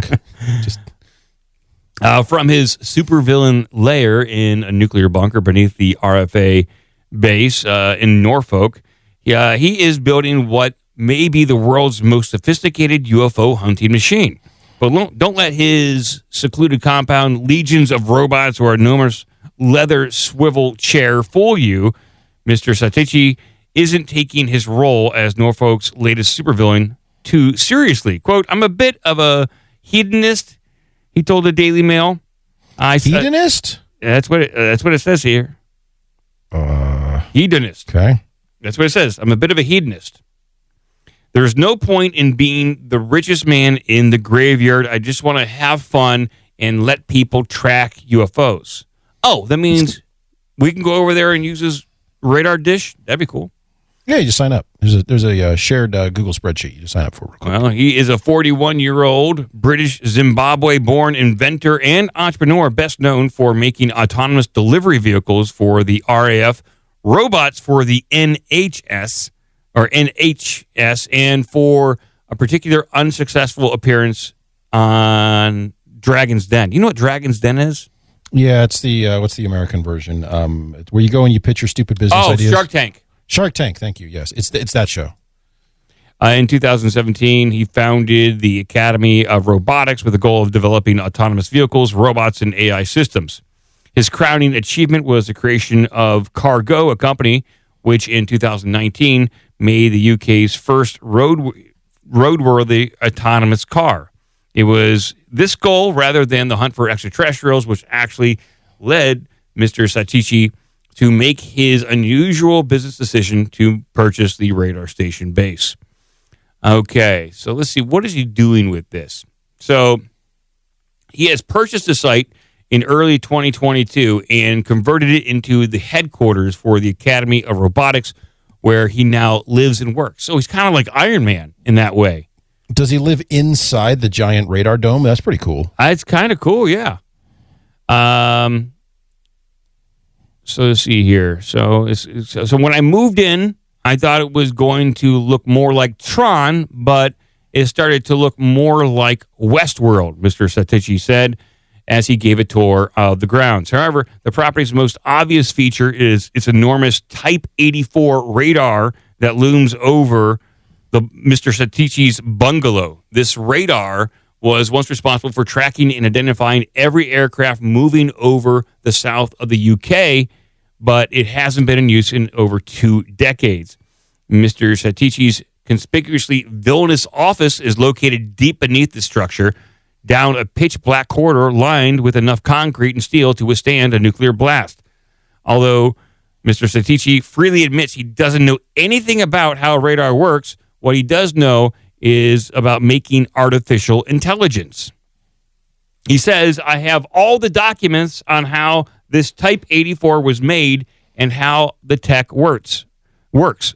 Just from his supervillain lair in a nuclear bunker beneath the RFA base in Norfolk, he is building what may be the world's most sophisticated UFO hunting machine. But don't let his secluded compound, legions of robots, or enormous leather swivel chair fool you. Mr. Satichi isn't taking his role as Norfolk's latest supervillain too seriously. Quote, I'm a bit of a hedonist, he told the Daily Mail. Hedonist? That's what it says here. Hedonist. Okay. That's what it says. I'm a bit of a hedonist. There's no point in being the richest man in the graveyard. I just want to have fun and let people track UFOs. Oh, that means we can go over there and use his radar dish? That'd be cool. Yeah, you just sign up. There's a shared Google spreadsheet you just sign up for. Well, he is a 41-year-old British Zimbabwe-born inventor and entrepreneur, best known for making autonomous delivery vehicles for the RAF, robots for the NHS, and for a particular unsuccessful appearance on Dragon's Den. You know what Dragon's Den is? Yeah, it's the what's the American version? Where you go and you pitch your stupid business ideas. Shark Tank. Shark Tank, thank you. Yes, it's that show. In 2017, he founded the Academy of Robotics with the goal of developing autonomous vehicles, robots, and AI systems. His crowning achievement was the creation of Cargo, a company which in 2019 made the UK's first roadworthy autonomous car. It was this goal rather than the hunt for extraterrestrials which actually led Mr. Satichi to make his unusual business decision to purchase the radar station base. Okay, so let's see. What is he doing with this? So he has purchased the site in early 2022 and converted it into the headquarters for the Academy of Robotics, where he now lives and works. So he's kind of like Iron Man in that way. Does he live inside the giant radar dome? That's pretty cool. It's kind of cool, yeah. So let's see here. So when I moved in, I thought it was going to look more like Tron, but it started to look more like Westworld, Mr. Satichi said, as he gave a tour of the grounds. However, the property's most obvious feature is its enormous Type 84 radar that looms over the Mr. Satichi's bungalow. This radar was once responsible for tracking and identifying every aircraft moving over the south of the UK, but it hasn't been in use in over 2 decades. Mr. Satichi's conspicuously villainous office is located deep beneath the structure, down a pitch-black corridor lined with enough concrete and steel to withstand a nuclear blast. Although Mr. Satichi freely admits he doesn't know anything about how radar works. What he does know is about making artificial intelligence. He says, I have all the documents on how this Type 84 was made and how the tech works.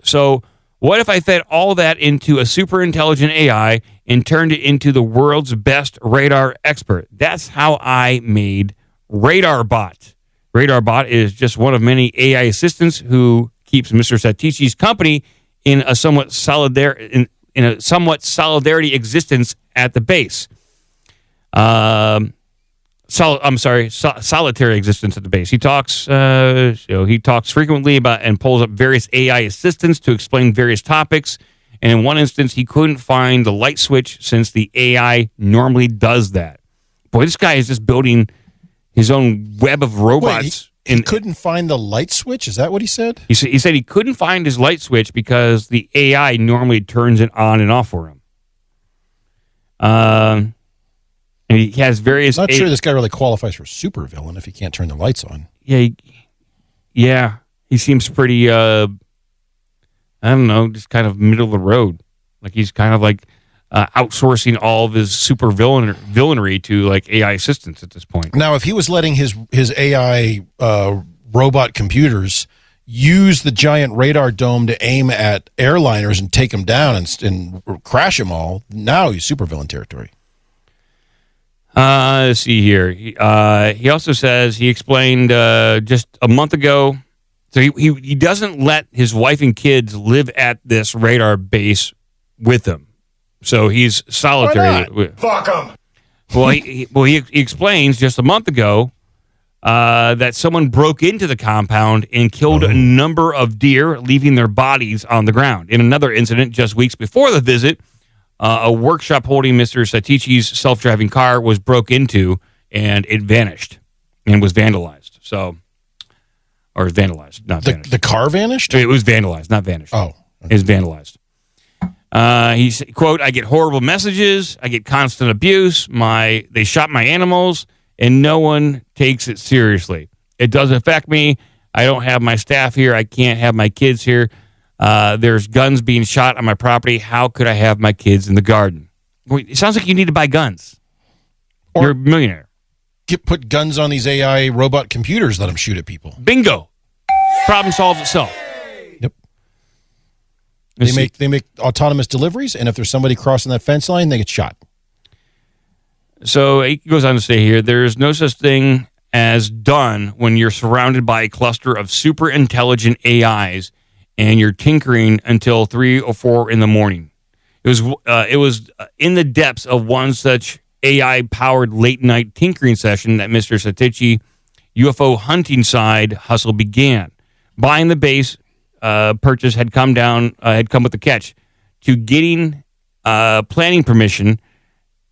So what if I fed all that into a super intelligent AI and turned it into the world's best radar expert? That's how I made RadarBot. RadarBot is just one of many AI assistants who keeps Mr. Satichi's company in a somewhat solidarity existence at the base. Solitary existence at the base. He talks frequently about and pulls up various AI assistants to explain various topics. And in one instance, he couldn't find the light switch since the AI normally does that. Boy, this guy is just building his own web of robots. Wait, he couldn't find the light switch? Is that what he said? He said he couldn't find his light switch because the AI normally turns it on and off for him. And he has various... Not sure this guy really qualifies for supervillain if he can't turn the lights on. Yeah. He seems pretty, I don't know, just kind of middle of the road. Like he's kind of like outsourcing all of his super villainry to like AI assistants at this point. Now, if he was letting his AI robot computers use the giant radar dome to aim at airliners and take them down and crash them all, now he's supervillain territory. Let's see here. He also says he explained just a month ago. So he doesn't let his wife and kids live at this radar base with him. So he's solitary. Fuck him. Well, he explains just a month ago that someone broke into the compound and killed a number of deer, leaving their bodies on the ground. In another incident just weeks before the visit, a workshop holding Mr. Satichi's self-driving car was broke into, and it vanished and was vandalized. Or vandalized, not vanished. The car vanished? It was vandalized, not vanished. Oh. It was vandalized. He said, quote, I get horrible messages. I get constant abuse. They shot my animals, and no one takes it seriously. It does affect me. I don't have my staff here. I can't have my kids here. There's guns being shot on my property. How could I have my kids in the garden? Wait, it sounds like you need to buy guns. You're a millionaire. Put guns on these AI robot computers, let them shoot at people. Bingo. Problem solves itself. Yep. They make autonomous deliveries, and if there's somebody crossing that fence line, they get shot. So he goes on to say here, there's no such thing as done when you're surrounded by a cluster of super intelligent AIs and you're tinkering until 3 or 4 in the morning. It was in the depths of one such AI-powered late-night tinkering session that Mr. Satichi UFO-hunting side hustle began. Buying the base purchase had come with the catch. To getting planning permission,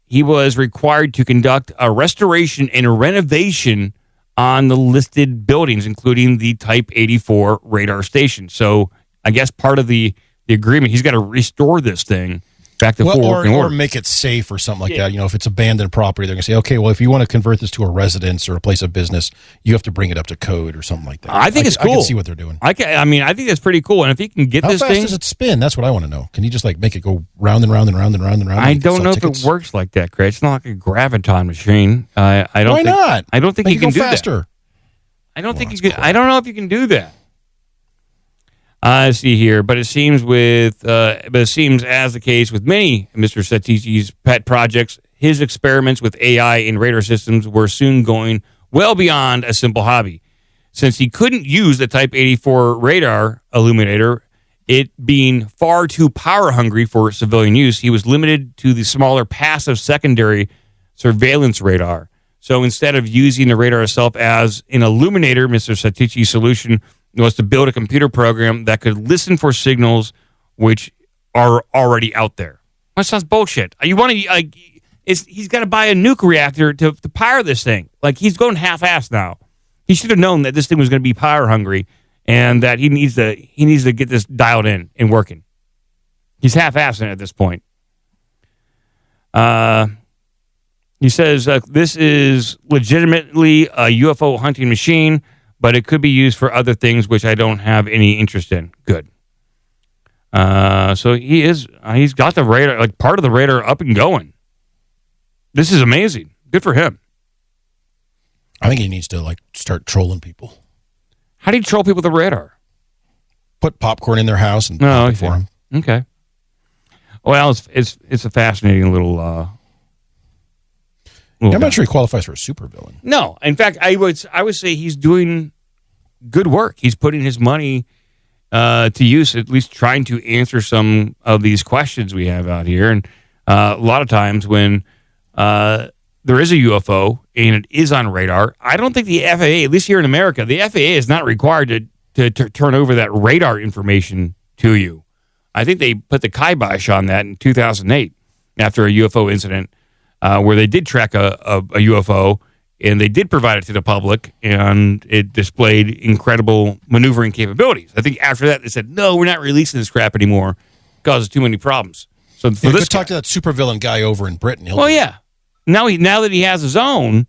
he was required to conduct a restoration and a renovation on the listed buildings, including the Type 84 radar station. So I guess part of the agreement, he's got to restore this thing back to full working order. Or make it safe or something like that. You know, if it's abandoned property, they're going to say, okay, well, if you want to convert this to a residence or a place of business, you have to bring it up to code or something like that. I think it's cool. I can see what they're doing. I think that's pretty cool. And if he can get this thing... How fast does it spin? That's what I want to know. Can he just like make it go round and round and round and round and round? I don't know if it works like that, Craig. It's not like a graviton machine. Why not? I don't think he can do faster. That. I don't think you can. I don't know if you can do that. I see here, but it seems as the case with many Mr. Satichi's pet projects, his experiments with AI and radar systems were soon going well beyond a simple hobby. Since he couldn't use the Type 84 radar illuminator, it being far too power hungry for civilian use, he was limited to the smaller passive secondary surveillance radar. So instead of using the radar itself as an illuminator, Mr. Satichi's solution was to build a computer program that could listen for signals which are already out there. That sounds bullshit. You want to? He's got to buy a nuke reactor to power this thing. Like, he's going half-assed now. He should have known that this thing was going to be power hungry and that he needs to get this dialed in and working. He's half-assing at this point. He says this is legitimately a UFO hunting machine. but it could be used for other things which I don't have any interest in. Good. So he's got the radar, like part of the radar up and going. This is amazing. Good for him. I think he needs to like start trolling people. How do you troll people with the radar? Put popcorn in their house and pop it for them. Okay. Well, it's a fascinating little. I'm not sure he qualifies for a supervillain. No, in fact, I would say he's doing good work. He's putting his money to use, at least trying to answer some of these questions we have out here. And a lot of times when there is a UFO and it is on radar, I don't think the FAA, at least here in America, the FAA is not required to turn over that radar information to you. I think they put the kibosh on that in 2008 after a UFO incident where they did track a UFO and they did provide it to the public and it displayed incredible maneuvering capabilities. I think after that they said, no, we're not releasing this crap anymore. It causes too many problems. So for this talk to that supervillain guy over in Britain. Yeah. Now that he has his own,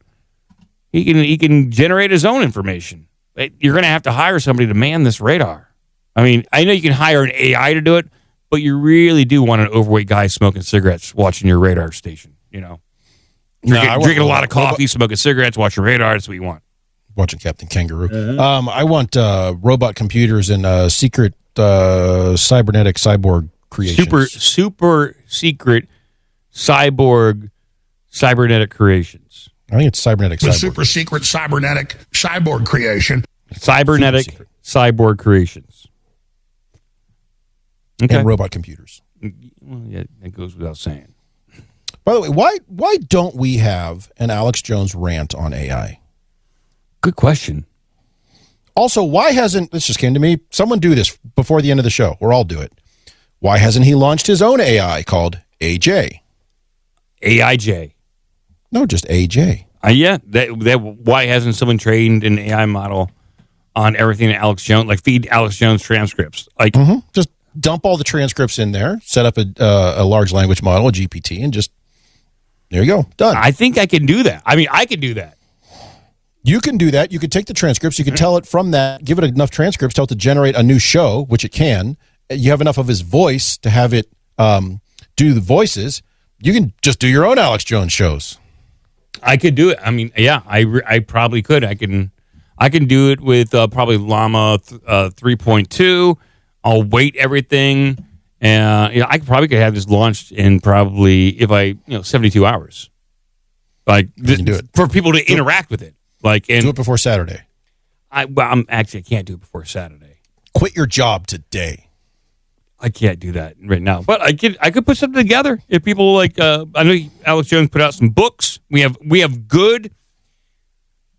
he can generate his own information. But you're going to have to hire somebody to man this radar. I mean, I know you can hire an AI to do it, but you really do want an overweight guy smoking cigarettes watching your radar station, you know. Drinking a lot of coffee, smoking cigarettes, watching radar, that's what you want. Watching Captain Kangaroo. I want robot computers and secret cybernetic cyborg creations. Super secret cybernetic creations. I think it's cybernetic cyborg. Super secret cybernetic cyborg creation. Cybernetic cyborg creations. Okay. And robot computers. Well, yeah, that goes without saying. By the way, why don't we have an Alex Jones rant on AI? Good question. Also, why hasn't, this just came to me, someone do this before the end of the show, or I'll do it. Why hasn't he launched his own AI called AJ? AIJ. No, just AJ. Yeah, why hasn't someone trained an AI model on everything that Alex Jones, like feed Alex Jones transcripts? Like, just dump all the transcripts in there, set up a large language model, a GPT, and just, there you go, done. I think I can do that. I mean, I can do that. You can do that. You could take the transcripts. You can tell it from that, give it enough transcripts, tell it to generate a new show, which it can. You have enough of his voice to have it do the voices. You can just do your own Alex Jones shows. I could do it. I mean, yeah, I probably could. I can do it with probably Llama 3.2. I'll weight everything. And I probably could have this launched in probably 72 hours. Like do it. For people to interact with it. Like do it before Saturday. I can't do it before Saturday. Quit your job today. I can't do that right now, but I could put something together if people like. I know Alex Jones put out some books. We have good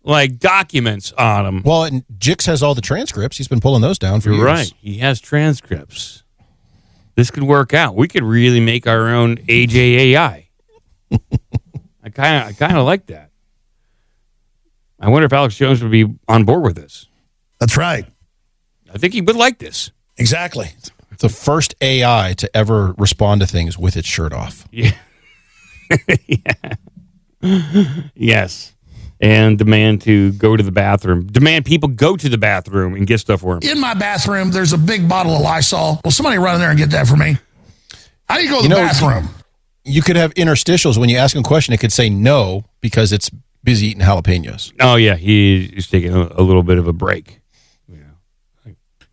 like documents on them. Well, and Jix has all the transcripts. He's been pulling those down for years. Right, he has transcripts. This could work out. We could really make our own AJAI. I kind of like that. I wonder if Alex Jones would be on board with this. That's right. I think he would like this. Exactly. It's the first AI to ever respond to things with its shirt off. Yeah. Yes. And demand to go to the bathroom. Demand people go to the bathroom and get stuff for him. In my bathroom, there's a big bottle of Lysol. Will somebody run in there and get that for me? How do you go to the bathroom? You could have interstitials. When you ask him a question, it could say no because it's busy eating jalapenos. Oh, yeah. He's taking a little bit of a break.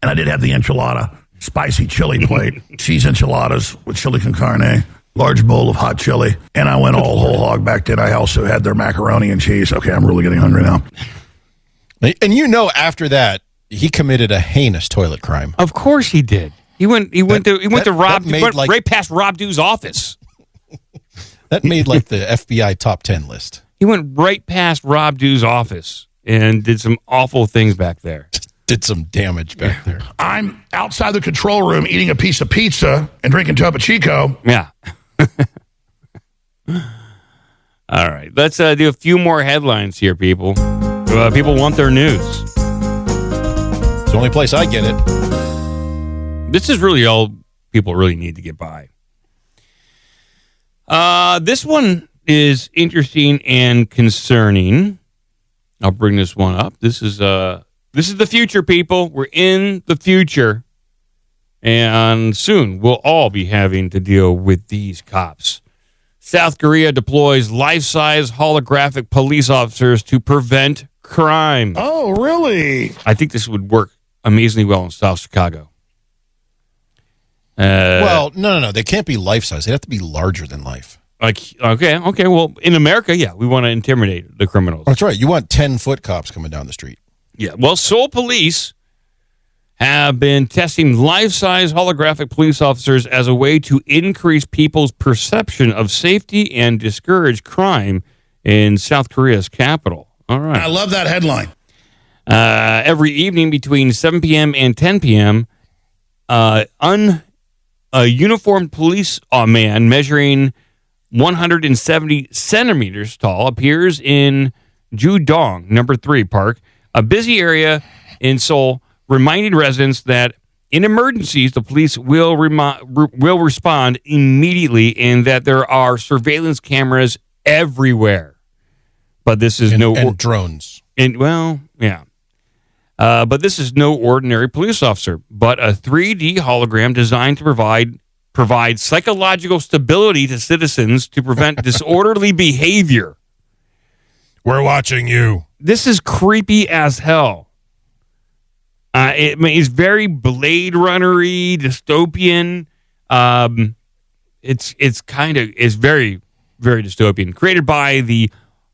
And I did have the enchilada, spicy chili plate, cheese enchiladas with chili con carne, large bowl of hot chili, and I went all whole hog back then. I also had their macaroni and cheese. Okay, I'm really getting hungry now. And after that, he committed a heinous toilet crime. Of course he did. He went right past Rob Dew's office. That made like the FBI top 10 list. He went right past Rob Dew's office and did some awful things back there. Did some damage back there. I'm outside the control room eating a piece of pizza and drinking Topo Chico. Yeah. All right. Let's do a few more headlines here, people. People want their news. It's the only place I get it. This is really all people really need to get by. This one is interesting and concerning. I'll bring this one up. This is This is the future, people. We're in the future. And soon we'll all be having to deal with these cops. South Korea deploys life-size holographic police officers to prevent crime. Oh, really? I think this would work amazingly well in South Chicago. Well, no. They can't be life-size. They have to be larger than life. Okay. Well, in America, yeah, we want to intimidate the criminals. That's right. You want 10-foot cops coming down the street. Yeah. Well, Seoul police have been testing life-size holographic police officers as a way to increase people's perception of safety and discourage crime in South Korea's capital. All right. I love that headline. Every evening between 7 p.m. and 10 p.m., a uniformed police man measuring 170 centimeters tall appears in Judong, number 3 Park, a busy area in Seoul, reminding residents that in emergencies, the police will respond immediately and that there are surveillance cameras everywhere. But this is and drones. But this is no ordinary police officer, but a 3D hologram designed to provide psychological stability to citizens to prevent disorderly behavior. We're watching you. This is creepy as hell. It's very Blade Runner-y, dystopian. It's very, very dystopian. Created by the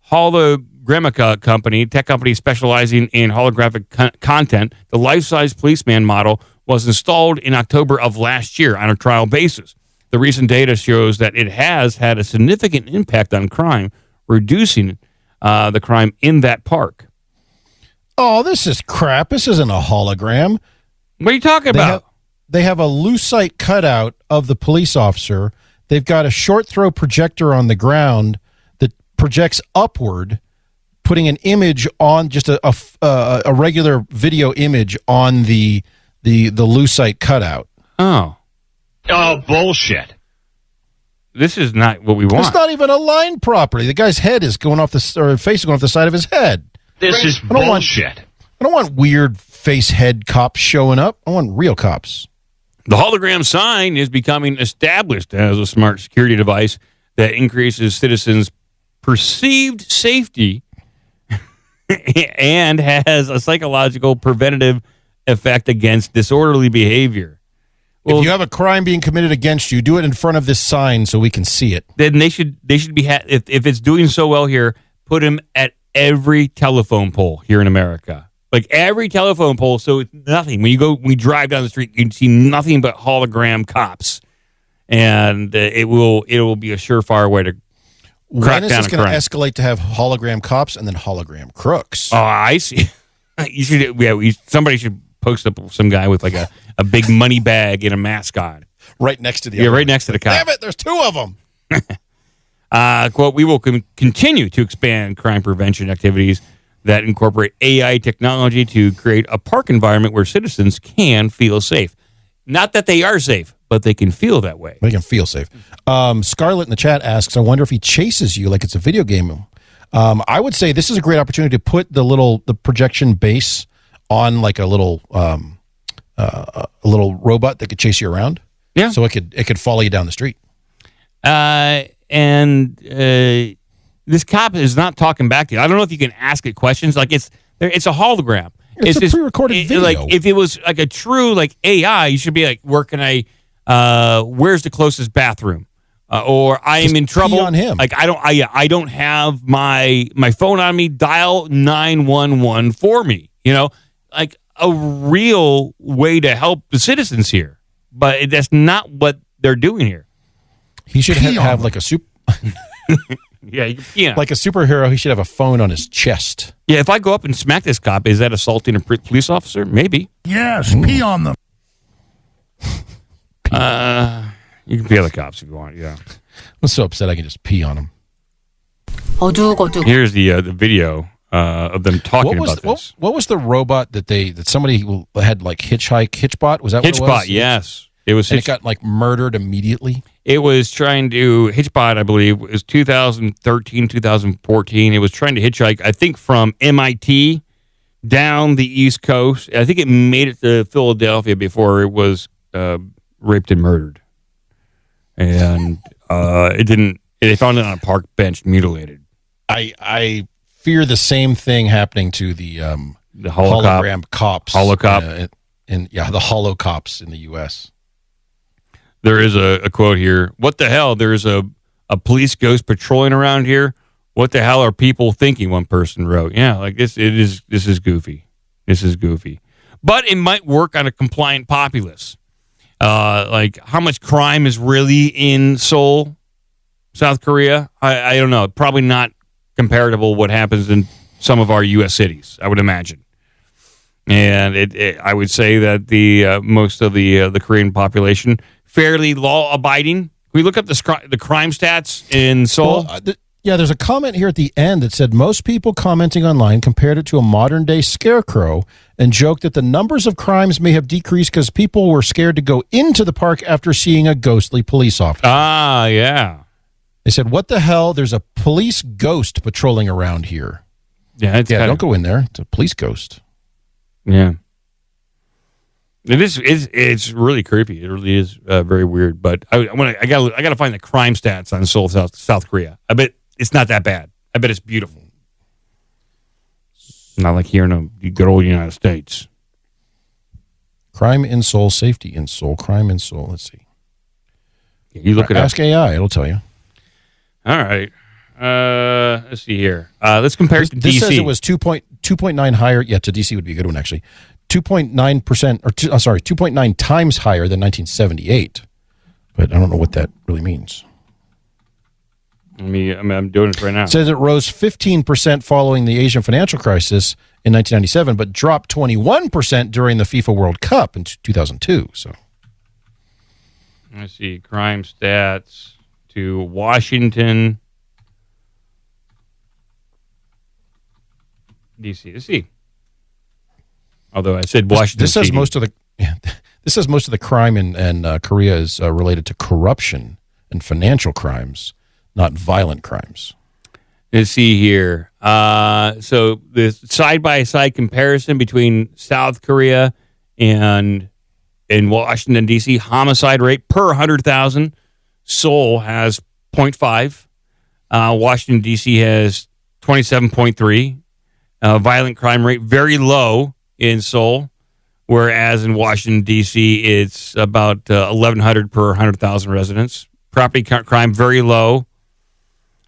Hologramica company, tech company specializing in holographic content, the life-size policeman model was installed in October of last year on a trial basis. The recent data shows that it has had a significant impact on crime, reducing the crime in that park. Oh, this is crap. This isn't a hologram. What are you talking about? They have a lucite cutout of the police officer. They've got a short throw projector on the ground that projects upward, putting an image on just a regular video image on the lucite cutout. Oh, bullshit. This is not what we want. It's not even aligned properly. The guy's head is going off face is going off the side of his head. This is bullshit. I don't want weird face head cops showing up. I want real cops. The hologram sign is becoming established as a smart security device that increases citizens' perceived safety and has a psychological preventative effect against disorderly behavior. Well, if you have a crime being committed against you, do it in front of this sign so we can see it. Then they should be if it's doing so well here, put them at every telephone pole here in America. Like every telephone pole, so it's nothing. When you drive down the street, you see nothing but hologram cops, and it will be a surefire way to crack down on crime. When is this going to escalate to have hologram cops and then hologram crooks? Oh, I see. Somebody should post up some guy with like a big money bag and a mask on, right next to the right next to the cop. Damn it! There's 2 of them. Quote, we will continue to expand crime prevention activities that incorporate AI technology to create a park environment where citizens can feel safe. Not that they are safe, but they can feel that way. They can feel safe. Scarlett in the chat asks, I wonder if he chases you like it's a video game. I would say this is a great opportunity to put the projection base on like a little robot that could chase you around. Yeah. So it could follow you down the street. This cop is not talking back to you. I don't know if you can ask it questions. Like it's a hologram. It's a pre-recorded video. Like if it was like a true like AI, you should be like, where's the closest bathroom? Or I am in trouble. Pee on him. Like I don't have my phone on me. Dial 911 for me. Like a real way to help the citizens here. But that's not what they're doing here. He should have like a super. Yeah, like a superhero, he should have a phone on his chest. Yeah, if I go up and smack this cop, is that assaulting a police officer? Maybe. Yes, pee on them. You can pee on the cops if you want, yeah. I'm so upset I can just pee on them. Here's the video of them talking about this. What was the robot that somebody had like Hitchbot? Was that what it was? Hitchbot, yes. It was. And it got like murdered immediately. It was trying to Hitchbot, I believe, it was 2013, 2014. It was trying to hitchhike, I think, from MIT down the East Coast. I think it made it to Philadelphia before it was raped and murdered. And it didn't. They found it on a park bench, mutilated. I fear the same thing happening to the hologram cops. Holocop. The holocops in the U.S. There is a quote here. What the hell? There's a police ghost patrolling around here. What the hell are people thinking? One person wrote. Yeah, like this. This is goofy. This is goofy. But it might work on a compliant populace. Like how much crime is really in Seoul, South Korea? I don't know. Probably not comparable what happens in some of our U.S. cities, I would imagine. And I would say that the most of the Korean population fairly law-abiding. Can we look up the crime stats in Seoul? Well, there's a comment here at the end that said most people commenting online compared it to a modern-day scarecrow and joked that the numbers of crimes may have decreased because people were scared to go into the park after seeing a ghostly police officer. Ah, yeah. They said, what the hell? There's a police ghost patrolling around here. Yeah, don't go in there. It's a police ghost. Yeah. It is. It's really creepy. It really is very weird. But I gotta find the crime stats on Seoul, South Korea. I bet it's not that bad. I bet it's beautiful. Not like here in the good old United States. Crime in Seoul, safety in Seoul, crime in Seoul. Let's see. You look it up. Ask AI. It'll tell you. All right. Let's see here. Let's compare it to DC. This says it was 2.9 higher. Yeah, to DC would be a good one, actually. 2.9%, 2.9 times higher than 1978. But I don't know what that really means. I'm doing it right now. It says it rose 15% following the Asian financial crisis in 1997, but dropped 21% during the FIFA World Cup in 2002. So, let's see. Crime stats to Washington, D.C. Let's see. Although I said Washington, this says most of the crime in Korea is related to corruption and financial crimes, not violent crimes. Let's see here. So the side-by-side comparison between South Korea and Washington, D.C., homicide rate per 100,000. Seoul has 0.5. Washington, D.C. has 27.3. Violent crime rate, very low in Seoul, whereas in Washington, D.C., it's about 1,100 per 100,000 residents. Property crime, very low.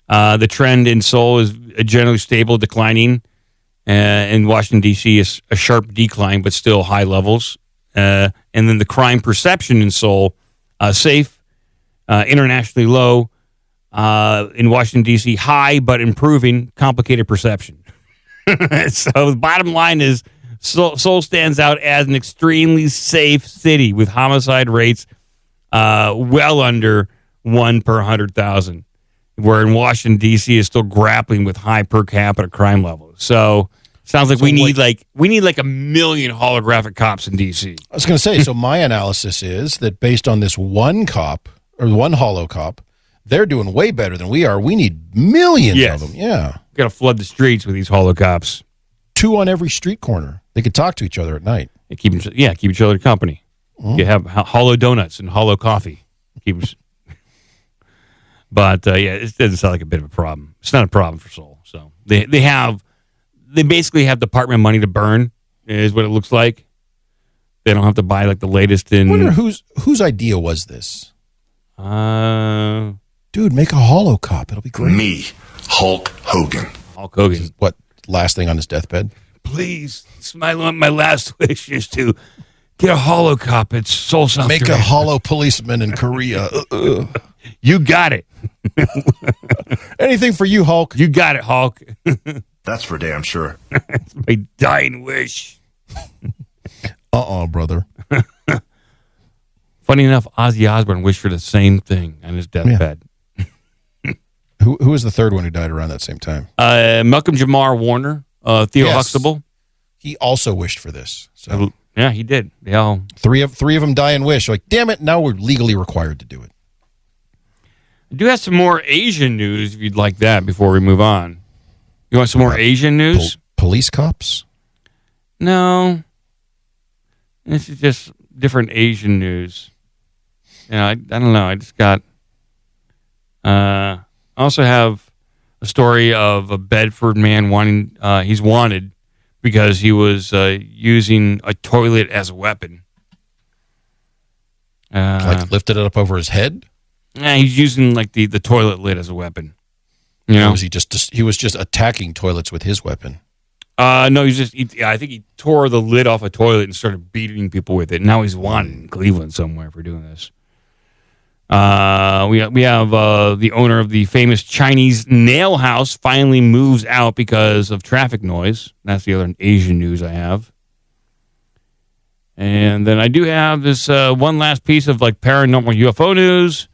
The trend in Seoul is generally stable, declining. In Washington, D.C., is a sharp decline, but still high levels. And then the crime perception in Seoul, safe, internationally low. In Washington, D.C., high, but improving, complicated perception. So the bottom line is Seoul stands out as an extremely safe city with homicide rates well under 1 per 100,000. Where in Washington, D.C. is still grappling with high per capita crime levels. So sounds like we need like 1 million holographic cops in D.C. I was going to say, so my analysis is that based on this one cop or one holo cop, they're doing way better than we are. We need millions of them. Yeah. Got to flood the streets with these holo cops. 2 on every street corner. They could talk to each other at night. Keep each other company. You have holo donuts and holo coffee. But it doesn't sound like a bit of a problem. It's not a problem for Seoul. So they basically have department money to burn, is what it looks like. They don't have to buy like the latest in. I wonder whose idea was this? Dude, make a holo cop. It'll be great. Me, Hulk Hogan. Hulk Hogan. What, last thing on his deathbed? Please, my last wish is to get a holo cop at Seoul, South Korea. Make a holo policeman in Korea. You got it. Anything for you, Hulk. You got it, Hulk. That's for damn sure. That's my dying wish. Brother. Funny enough, Ozzy Osbourne wished for the same thing on his deathbed. Yeah. Who was the third one who died around that same time? Malcolm Jamar Warner, Theo Huxtable. He also wished for this. So yeah, he did. They all three of them die and wish. Like, damn it! Now we're legally required to do it. I do have some more Asian news if you'd like that before we move on. You want some more Asian news? Police cops? No. This is just different Asian news. I don't know. I just got... I also have a story of a Bedford man wanting... he's wanted because he was using a toilet as a weapon. Like lifted it up over his head? Yeah, he's using like the toilet lid as a weapon. You know? Or was he was just attacking toilets with his weapon? No, I think he tore the lid off a toilet and started beating people with it. Now he's wanted in Cleveland somewhere for doing this. We have the owner of the famous Chinese nail house finally moves out because of traffic noise. That's the other Asian news I have. And then I do have this one last piece of like paranormal UFO news.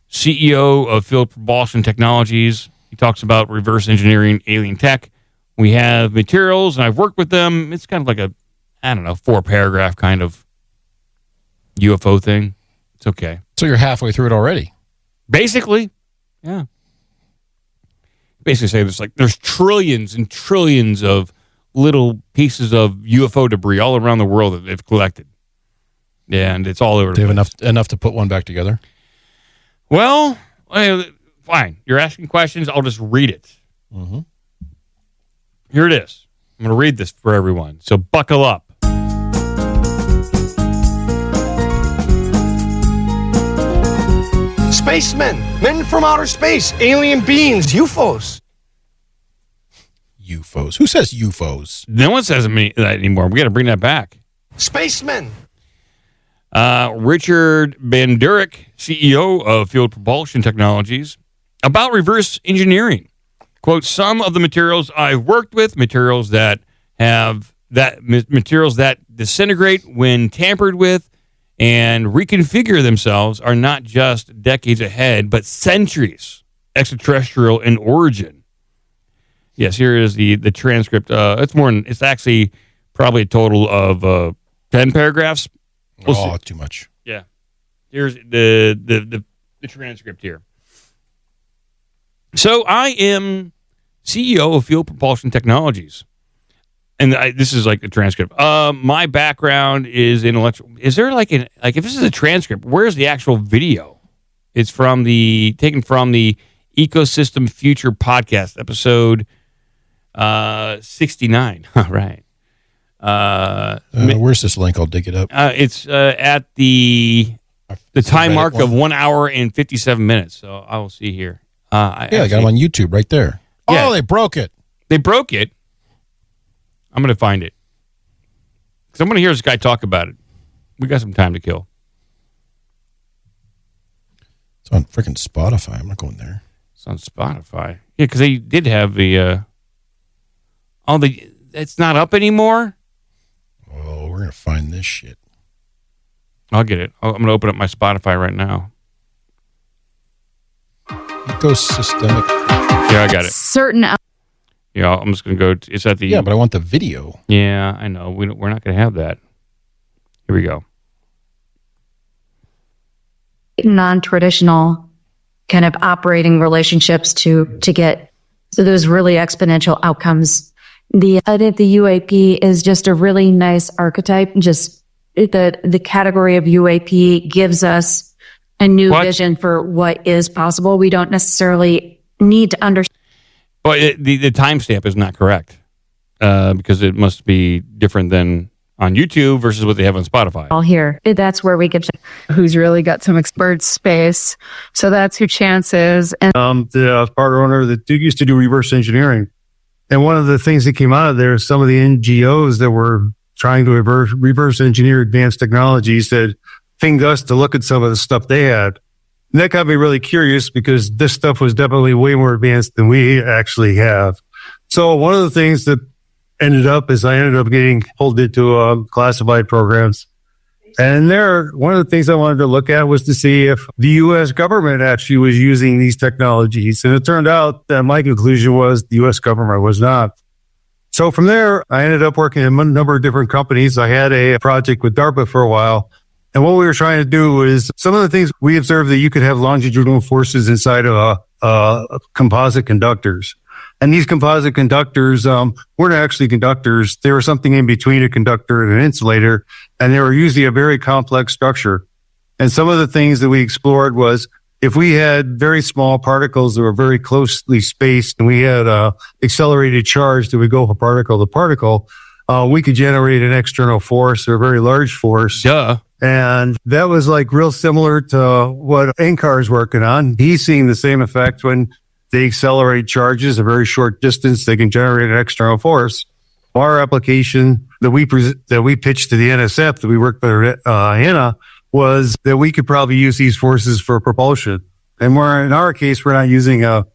CEO of Field Propulsion Technologies. He talks about reverse engineering alien tech. We have materials, and I've worked with them. It's kind of like a, 4-paragraph kind of UFO thing. It's okay. So you're halfway through it already? Basically, yeah. Basically say there's trillions and trillions of little pieces of UFO debris all around the world that they've collected. Yeah, and it's all over. Do you have enough to put one back together? Well, fine. You're asking questions. I'll just read it. Mm-hmm. Here it is. I'm going to read this for everyone. So buckle up. Spacemen, men from outer space, alien beings, UFOs. UFOs. Who says UFOs? No one says that anymore. We got to bring that back. Spacemen. Richard Bandurek, CEO of Field Propulsion Technologies, about reverse engineering. Quote, some of the materials I've worked with, materials that disintegrate when tampered with and reconfigure themselves, are not just decades ahead, but centuries extraterrestrial in origin. Yes, here is the transcript. It's actually probably a total of 10 paragraphs. Too much. Yeah. Here's the transcript here. So I am CEO of Field Propulsion Technologies. And this is like the transcript. My background is in electrical. Is there if this is a transcript, where's the actual video? It's taken from the Ecosystem Future podcast, episode 69. Right. Where's this link? I'll dig it up. It's at the time mark of 1 hour and 57 minutes. So I will see here. I got them on YouTube right there. Yeah. Oh, they broke it. They broke it. I'm going to find it. Because I'm going to hear this guy talk about it. We got some time to kill. It's on freaking Spotify. I'm not going there. It's on Spotify. Yeah, because they did have the... it's not up anymore? Oh, we're going to find this shit. I'll get it. I'm going to open up my Spotify right now. Ecosystemic. Yeah, I got it. Certain... Yeah, I'm just going to go... It's at the... Yeah, but I want the video. Yeah, I know. We're not going to have that. Here we go. Non-traditional kind of operating relationships to get those really exponential outcomes. The UAP is just a really nice archetype. Just the category of UAP gives us a new vision for what is possible. We don't necessarily need to understand. But the timestamp is not correct because it must be different than on YouTube versus what they have on Spotify. All here. That's where we get to who's really got some expert space. So that's who Chance is. And the part owner that used to do reverse engineering. And one of the things that came out of there is some of the NGOs that were trying to reverse engineer advanced technologies that pinged us to look at some of the stuff they had. And that got me really curious because this stuff was definitely way more advanced than we actually have. So one of the things that ended up getting pulled into classified programs. And one of the things I wanted to look at was to see if the U.S. government actually was using these technologies. And it turned out that my conclusion was the U.S. government was not. So from there, I ended up working in a number of different companies. I had a project with DARPA for a while. And what we were trying to do was some of the things we observed that you could have longitudinal forces inside of composite conductors. And these composite conductors weren't actually conductors. They were something in between a conductor and an insulator, and they were usually a very complex structure. And some of the things that we explored was if we had very small particles that were very closely spaced and we had accelerated charge that would go from particle to particle, we could generate an external force or a very large force. Duh. And that was like real similar to what Ankar's working on. He's seeing the same effect when they accelerate charges a very short distance. They can generate an external force. Our application that we pitched to the NSF that we worked with Hannah was that we could probably use these forces for propulsion. And in our case, we're not using a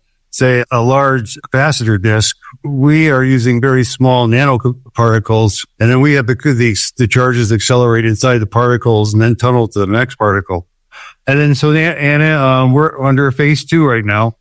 large capacitor disk. We are using very small nanoparticles, and then we have the charges accelerate inside the particles and then tunnel to the next particle. And then we're under phase 2 right now.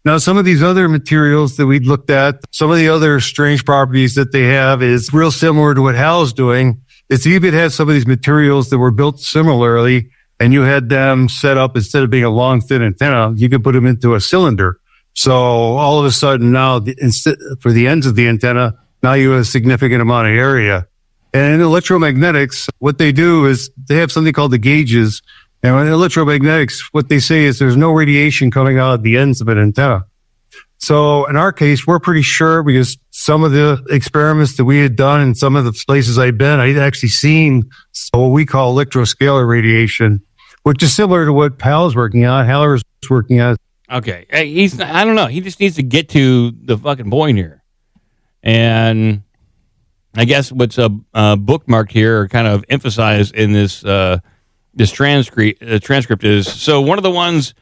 Now, some of these other materials that we looked at, some of the other strange properties that they have is real similar to what Hal's doing. It's you could have some of these materials that were built similarly, and you had them set up instead of being a long, thin antenna, you could put them into a cylinder. So all of a sudden now, for the ends of the antenna, now you have a significant amount of area. And in electromagnetics, what they do is they have something called the gauges. And in electromagnetics, what they say is there's no radiation coming out at the ends of an antenna. So in our case, we're pretty sure because some of the experiments that we had done in some of the places I've been, I'd actually seen what we call electroscalar radiation, which is similar to what Hal's working on. Haller's working on. Okay. Hey, I don't know. He just needs to get to the fucking point here. And I guess what's bookmarked here or kind of emphasized in this transcript is, so one of the ones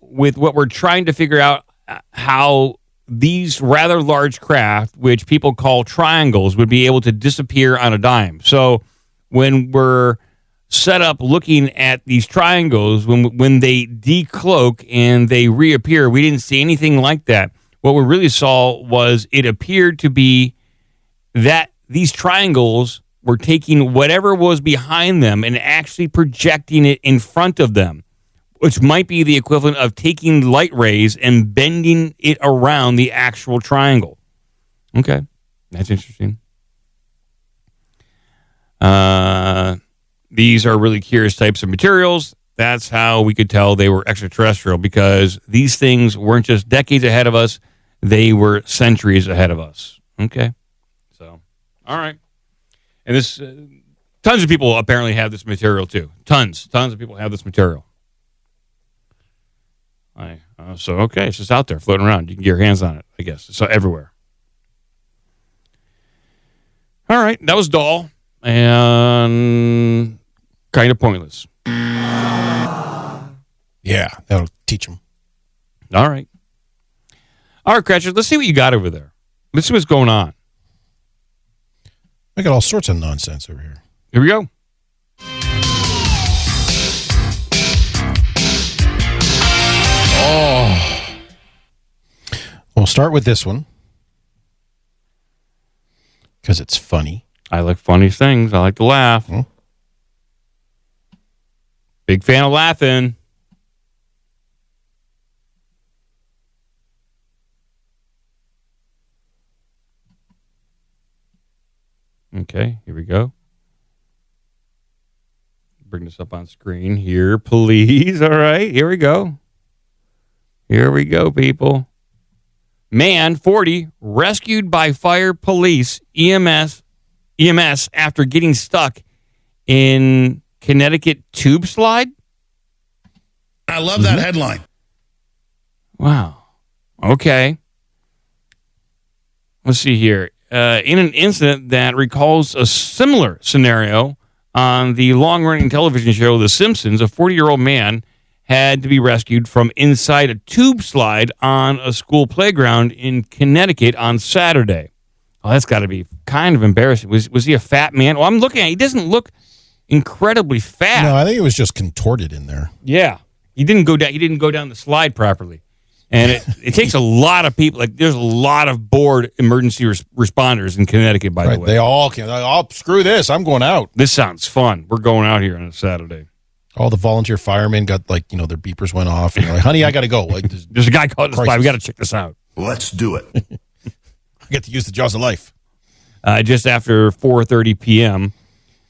with what we're trying to figure out how these rather large craft, which people call triangles, would be able to disappear on a dime. So when we're set up looking at these triangles, when they decloak and they reappear, we didn't see anything like that. What we really saw was it appeared to be that these triangles were taking whatever was behind them and actually projecting it in front of them, which might be the equivalent of taking light rays and bending it around the actual triangle. Okay, that's interesting. These are really curious types of materials. That's how we could tell they were extraterrestrial, because these things weren't just decades ahead of us, they were centuries ahead of us. Okay, so, all right. And this, tons of people apparently have this material too. Tons of people have this material. So, okay, it's just out there floating around. You can get your hands on it, I guess. It's everywhere. All right, that was dull and kind of pointless. Yeah, that'll teach them. All right. All right, Cratchit, let's see what you got over there. Let's see what's going on. I got all sorts of nonsense over here. Here we go. Oh. We'll start with this one because it's funny. I like funny things. I like to laugh. Big fan of laughing. Okay, here we go. Bring this up on screen here, please. All right, here we go. Here we go, people. Man, 40, rescued by fire police, EMS after getting stuck in Connecticut tube slide. I love that headline. Wow. Okay. Let's see here. In an incident that recalls a similar scenario on the long-running television show The Simpsons, a 40-year-old man had to be rescued from inside a tube slide on a school playground in Connecticut on Saturday. Oh, that's got to be kind of embarrassing. Was he a fat man? Well, I'm looking at it. He doesn't look incredibly fat. No, I think it was just contorted in there. Yeah. He didn't go down the slide properly. And it takes a lot of people. Like, there's a lot of bored emergency responders in Connecticut, by the way. They all can. Oh, screw this. I'm going out. This sounds fun. We're going out here on a Saturday. All the volunteer firemen got, their beepers went off. And they're like, honey, I got to go. Like, there's a guy called the spy. We got to check this out. Let's do it. I get to use the jaws of life. Just after 4:30 p.m.,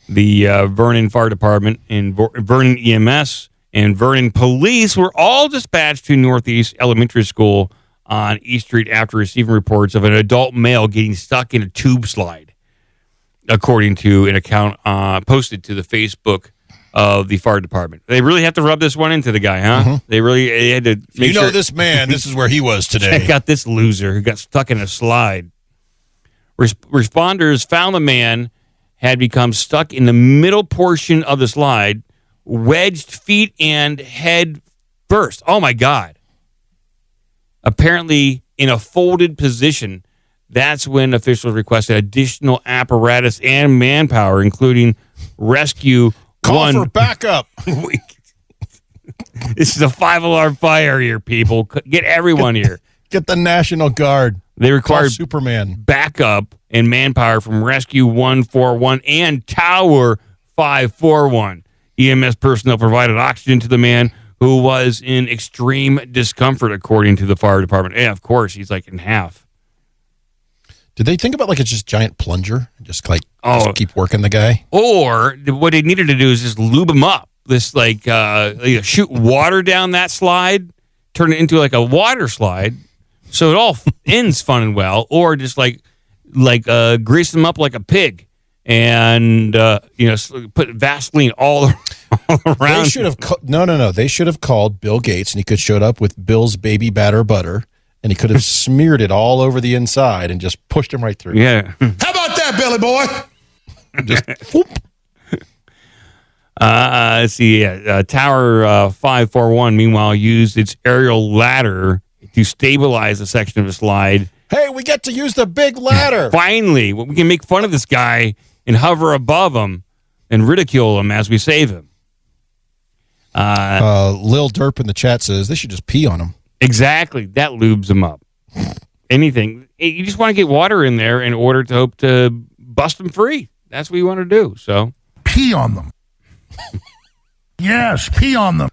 the Vernon Fire Department and Vernon EMS and Vernon Police were all dispatched to Northeast Elementary School on East Street after receiving reports of an adult male getting stuck in a tube slide, according to an account posted to the Facebook of the fire department. They really have to rub this one into the guy, huh? Mm-hmm. They had to make sure. This man, this is where he was today. Check out this loser who got stuck in a slide. Responders found the man had become stuck in the middle portion of the slide, wedged feet and head first. Oh, my God. Apparently in a folded position. That's when officials requested additional apparatus and manpower, including rescue. Call for backup. This is a 5-alarm fire here, people. Get everyone here. Get the National Guard. They required Superman backup and manpower from Rescue 141 and Tower 541. EMS personnel provided oxygen to the man who was in extreme discomfort, according to the fire department. Yeah, of course, he's like in half. Did they think about like a just giant plunger? Just keep working the guy? Or what they needed to do is just lube him up. This shoot water down that slide, turn it into like a water slide, so it all ends fun and well. Or just grease them up like a pig, and put Vaseline all around. They should have no. They should have called Bill Gates, and he could showed up with Bill's baby batter butter. And he could have smeared it all over the inside and just pushed him right through. Yeah. How about that, Billy boy? Just whoop. Let's see. Tower 541, meanwhile, used its aerial ladder to stabilize a section of the slide. Hey, we get to use the big ladder. Finally, we can make fun of this guy and hover above him and ridicule him as we save him. Lil Derp in the chat says they should just pee on him. Exactly. That lubes them up. Anything. You just want to get water in there in order to hope to bust them free. That's what you want to do. So pee on them. Yes, pee on them.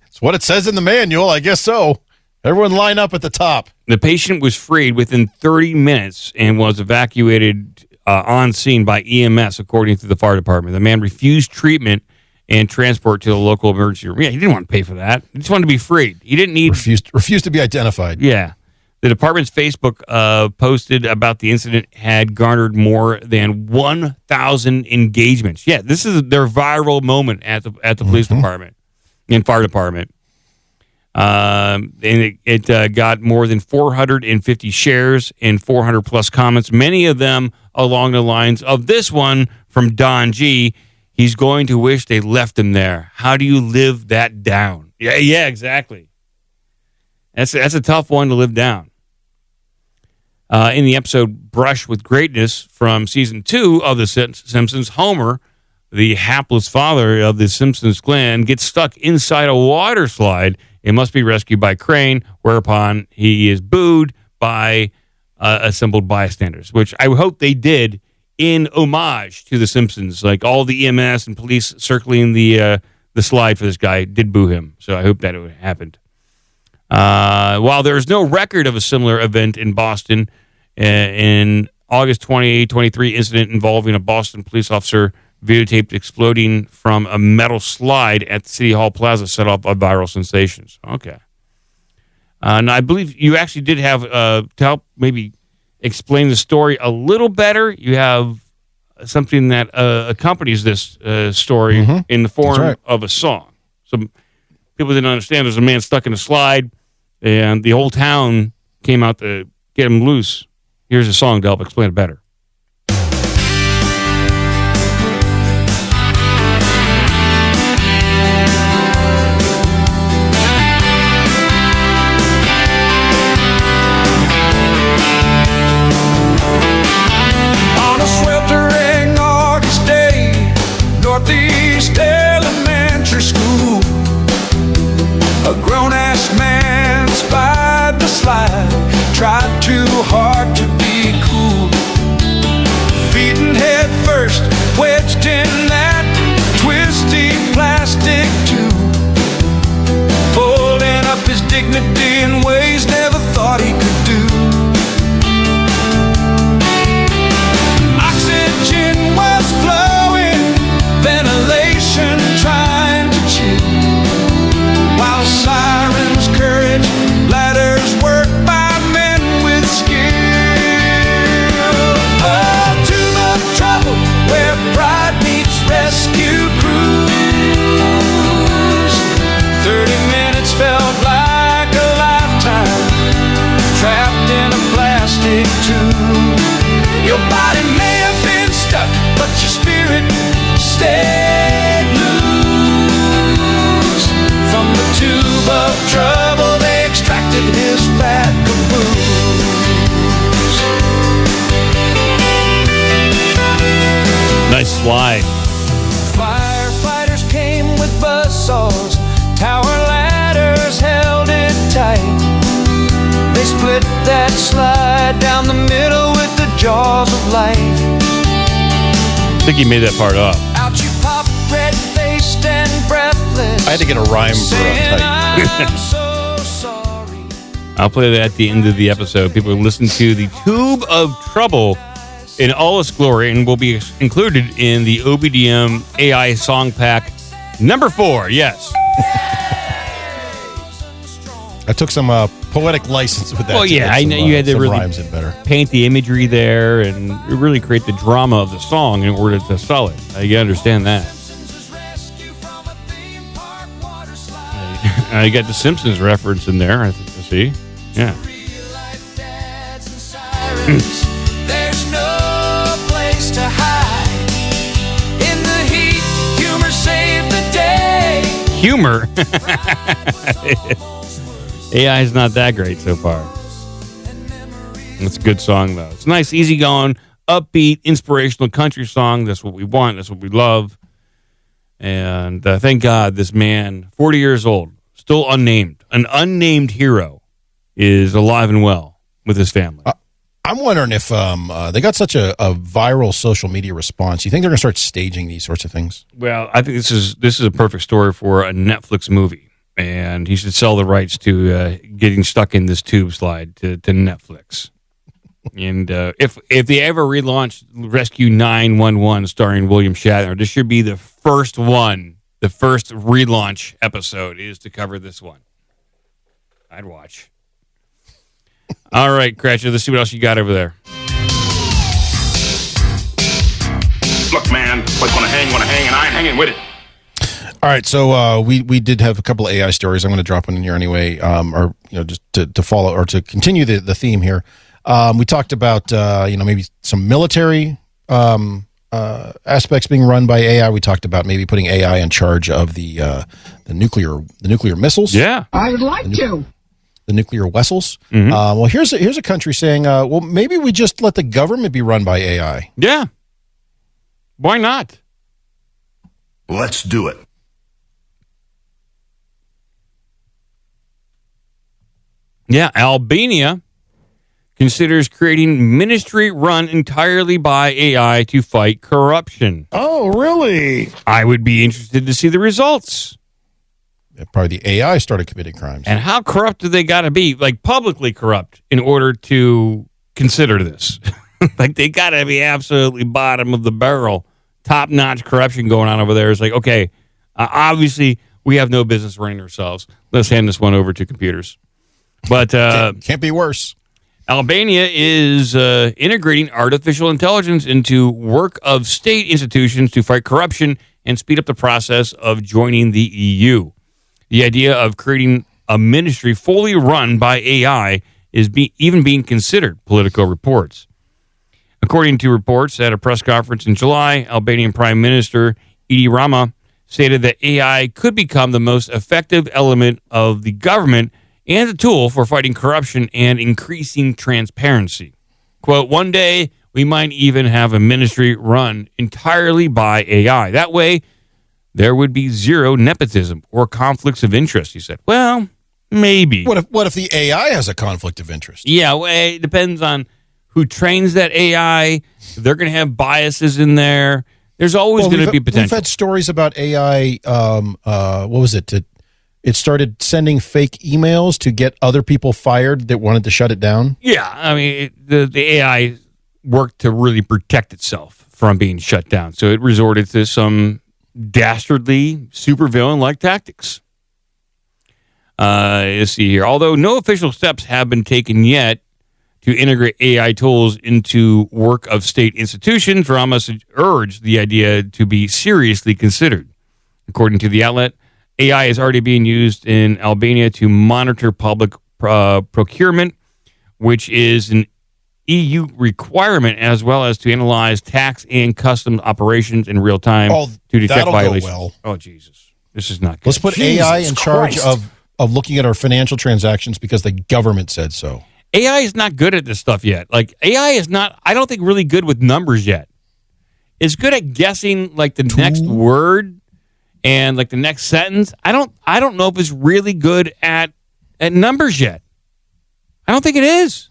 It's what it says in the manual. I guess so. Everyone line up at the top. The patient was freed within 30 minutes and was evacuated on scene by EMS, according to the fire department. The man refused treatment and transport to the local emergency room. Yeah, he didn't want to pay for that. He just wanted to be freed. He didn't need... Refused to be identified. Yeah. The department's Facebook posted about the incident had garnered more than 1,000 engagements. Yeah, this is their viral moment at the police department and fire department. And it got more than 450 shares and 400-plus comments, many of them along the lines of this one from Don G. He's going to wish they left him there. How do you live that down? Yeah, exactly. That's a tough one to live down. In the episode Brush with Greatness from Season 2 of The Simpsons, Homer, the hapless father of the Simpsons clan, gets stuck inside a water slide and must be rescued by crane, whereupon he is booed by assembled bystanders, which I hope they did in homage to The Simpsons. Like all the EMS and police circling the slide for this guy did boo him. So I hope that it happened. While there is no record of a similar event in Boston, in August 2023 incident involving a Boston police officer videotaped exploding from a metal slide at the City Hall Plaza set off a viral sensation. Okay. Now, I believe you actually did have, to help maybe explain the story a little better, you have something that accompanies this story in the form of a song. So people didn't understand there's a man stuck in a slide, and the whole town came out to get him loose. Here's a song to help explain it better. On a sweltering August day, Northeast Elementary School, a grown-ass man spied the slide, tried too hard to be cool. Feet and head first, wedged in that twisty plastic tube, folding up his dignity in ways never thought he tune. Your body may have been stuck, but your spirit stayed loose. From the tube of trouble, they extracted his fat caboose. Nice slide. Firefighters came with buzzsaws, tower ladders held it tight. They split that slide down the middle with the jaws of life. I think he made that part up. Out you pop, red-faced and breathless. I had to get a rhyme for I'm so sorry. I'll play that at the end of the episode. People can listen to the Tube of Trouble in all its glory and will be included in the OBDM AI Song Pack number 4. Yes. I took some poetic license with that. Well, yeah, I know you had to really rhymes in better. paint the imagery there and really create the drama of the song in order to sell it. You understand that. You got the Simpsons reference in there, I see. Yeah. There's no place to hide. In the heat, humor saved the day. Humor? AI is not that great so far. It's a good song, though. It's a nice, easygoing, upbeat, inspirational country song. That's what we want. That's what we love. And thank God this man, 40 years old, still unnamed, an unnamed hero, is alive and well with his family. I'm wondering if they got such a viral social media response. You think they're going to start staging these sorts of things? Well, I think this is a perfect story for a Netflix movie. And he should sell the rights to getting stuck in this tube slide to Netflix. And if they ever relaunch Rescue 911 starring William Shatner, this should be the first one. The first relaunch episode is to cover this one. I'd watch. All right, Cratchit, let's see what else you got over there. Look, man, like want to hang, and I ain't hanging with it. All right, so we did have a couple of AI stories. I'm going to drop one in here anyway, or just to follow or to continue the theme here. We talked about maybe some military aspects being run by AI. We talked about maybe putting AI in charge of the nuclear missiles. Yeah, I would like to. The nuclear vessels. Mm-hmm. Well, here's a country saying, well, maybe we just let the government be run by AI. Yeah, why not? Let's do it. Yeah, Albania considers creating ministry run entirely by AI to fight corruption. Oh, really? I would be interested to see the results. Probably the AI started committing crimes. And how corrupt do they got to be, like publicly corrupt, in order to consider this? Like they got to be absolutely bottom of the barrel, top-notch corruption going on over there. It's like, okay, obviously we have no business running ourselves. Let's hand this one over to computers. But can't be worse. Albania is integrating artificial intelligence into work of state institutions to fight corruption and speed up the process of joining the EU. The idea of creating a ministry fully run by AI is even being considered, Politico reports. According to reports at a press conference in July, Albanian Prime Minister Edi Rama stated that AI could become the most effective element of the government and a tool for fighting corruption and increasing transparency. Quote, one day we might even have a ministry run entirely by AI. That way, there would be zero nepotism or conflicts of interest, he said. Well, maybe. What if the AI has a conflict of interest? Yeah, well, it depends on who trains that AI. They're going to have biases in there. There's always going to be potential. We've had stories about AI, what was it? It started sending fake emails to get other people fired that wanted to shut it down? Yeah, I mean, the AI worked to really protect itself from being shut down. So it resorted to some dastardly supervillain-like tactics. Let's see here. Although no official steps have been taken yet to integrate AI tools into work of state institutions, Ramos urged the idea to be seriously considered. According to the outlet, AI is already being used in Albania to monitor public procurement, which is an EU requirement, as well as to analyze tax and customs operations in real time to detect that'll violations. Go well. Oh, Jesus. This is not good. Let's put AI in charge of looking at our financial transactions because the government said so. AI is not good at this stuff yet. Like, AI is not, I don't think, really good with numbers yet. It's good at guessing, like, the next word and, like, the next sentence. I don't know if it's really good at numbers yet. I don't think it is.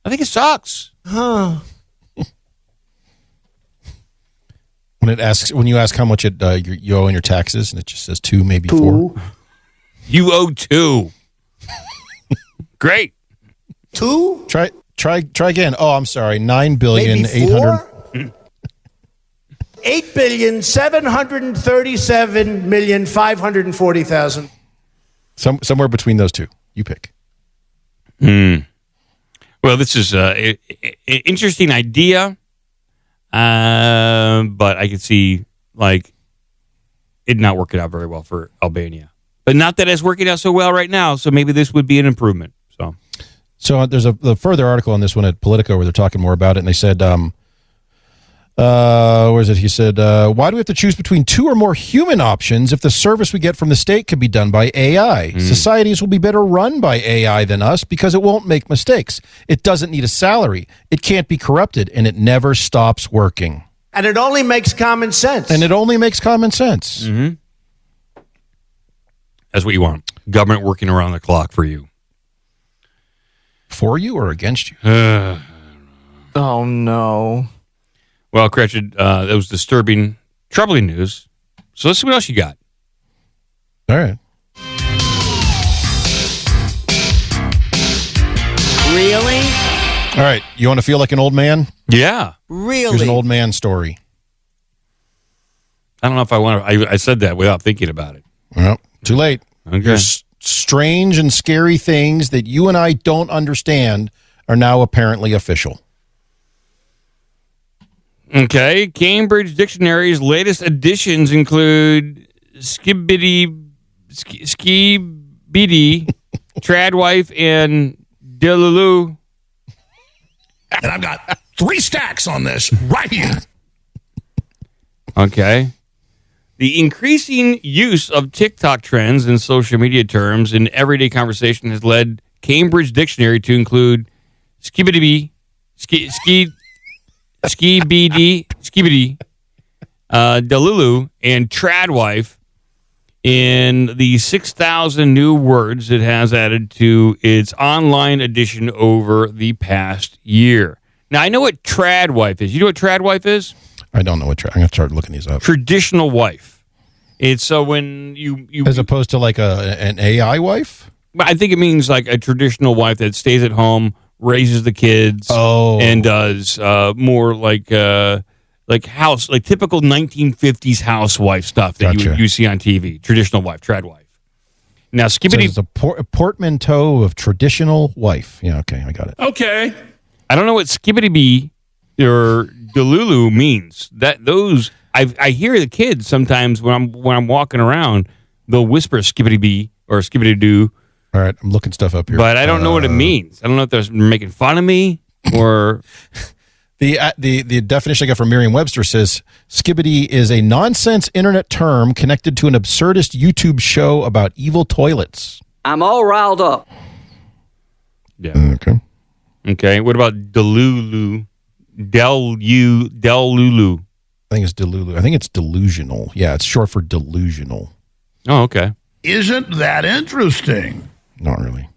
I think it sucks. Huh. When you ask how much you owe in your taxes, and it just says 2, maybe 4. You owe 2. Great. 2? Try again. Oh, I'm sorry. 9,800,000,000. 8,737,540,000. Somewhere between those two. You pick. Well, this is an interesting idea, but I could see like it not working out very well for Albania. But not that it's working out so well right now, so maybe this would be an improvement. So there's a further article on this one at Politico where they're talking more about it, and they said, where is it? He said, why do we have to choose between 2 or more human options if the service we get from the state could be done by AI? Societies will be better run by AI than us because it won't make mistakes. It doesn't need a salary. It can't be corrupted, and it never stops working. And it only makes common sense. Mm-hmm. That's what you want. Government working around the clock for you. For you or against you? Oh, no. Well, Gretchen, that was disturbing, troubling news. So let's see what else you got. All right. Really? All right. You want to feel like an old man? Yeah. Really? Here's an old man story. I don't know if I want to. I said that without thinking about it. Well, too late. Okay. There's strange and scary things that you and I don't understand are now apparently official. Okay. Cambridge Dictionary's latest additions include skibidi, tradwife, and delulu. And I've got 3 stacks on this right here. Okay. The increasing use of TikTok trends and social media terms in everyday conversation has led Cambridge Dictionary to include skibidi, delulu, and tradwife in the 6,000 new words it has added to its online edition over the past year. Now, I know what tradwife is. You know what tradwife is? I don't know what I'm going to start looking these up. Traditional wife. It's so when you as opposed to like an AI wife? I think it means like a traditional wife that stays at home, raises the kids, and does more like house, like typical 1950s housewife stuff that you see on TV. Traditional wife, trad wife. Now, skibidi is a portmanteau of traditional wife. Yeah, okay, I got it. Okay. I don't know what skibidi or delulu means. I hear the kids sometimes when I'm walking around, they'll whisper skibidi bee or skibidi doo. All right, I'm looking stuff up here. But I don't know what it means. I don't know if they're making fun of me or... The definition I got from Merriam-Webster says, skibidi is a nonsense internet term connected to an absurdist YouTube show about evil toilets. I'm all riled up. Yeah. Okay, what about delulu? Delulu. I think it's delulu. I think it's delusional. Yeah, it's short for delusional. Oh, okay. Isn't that interesting? Not really.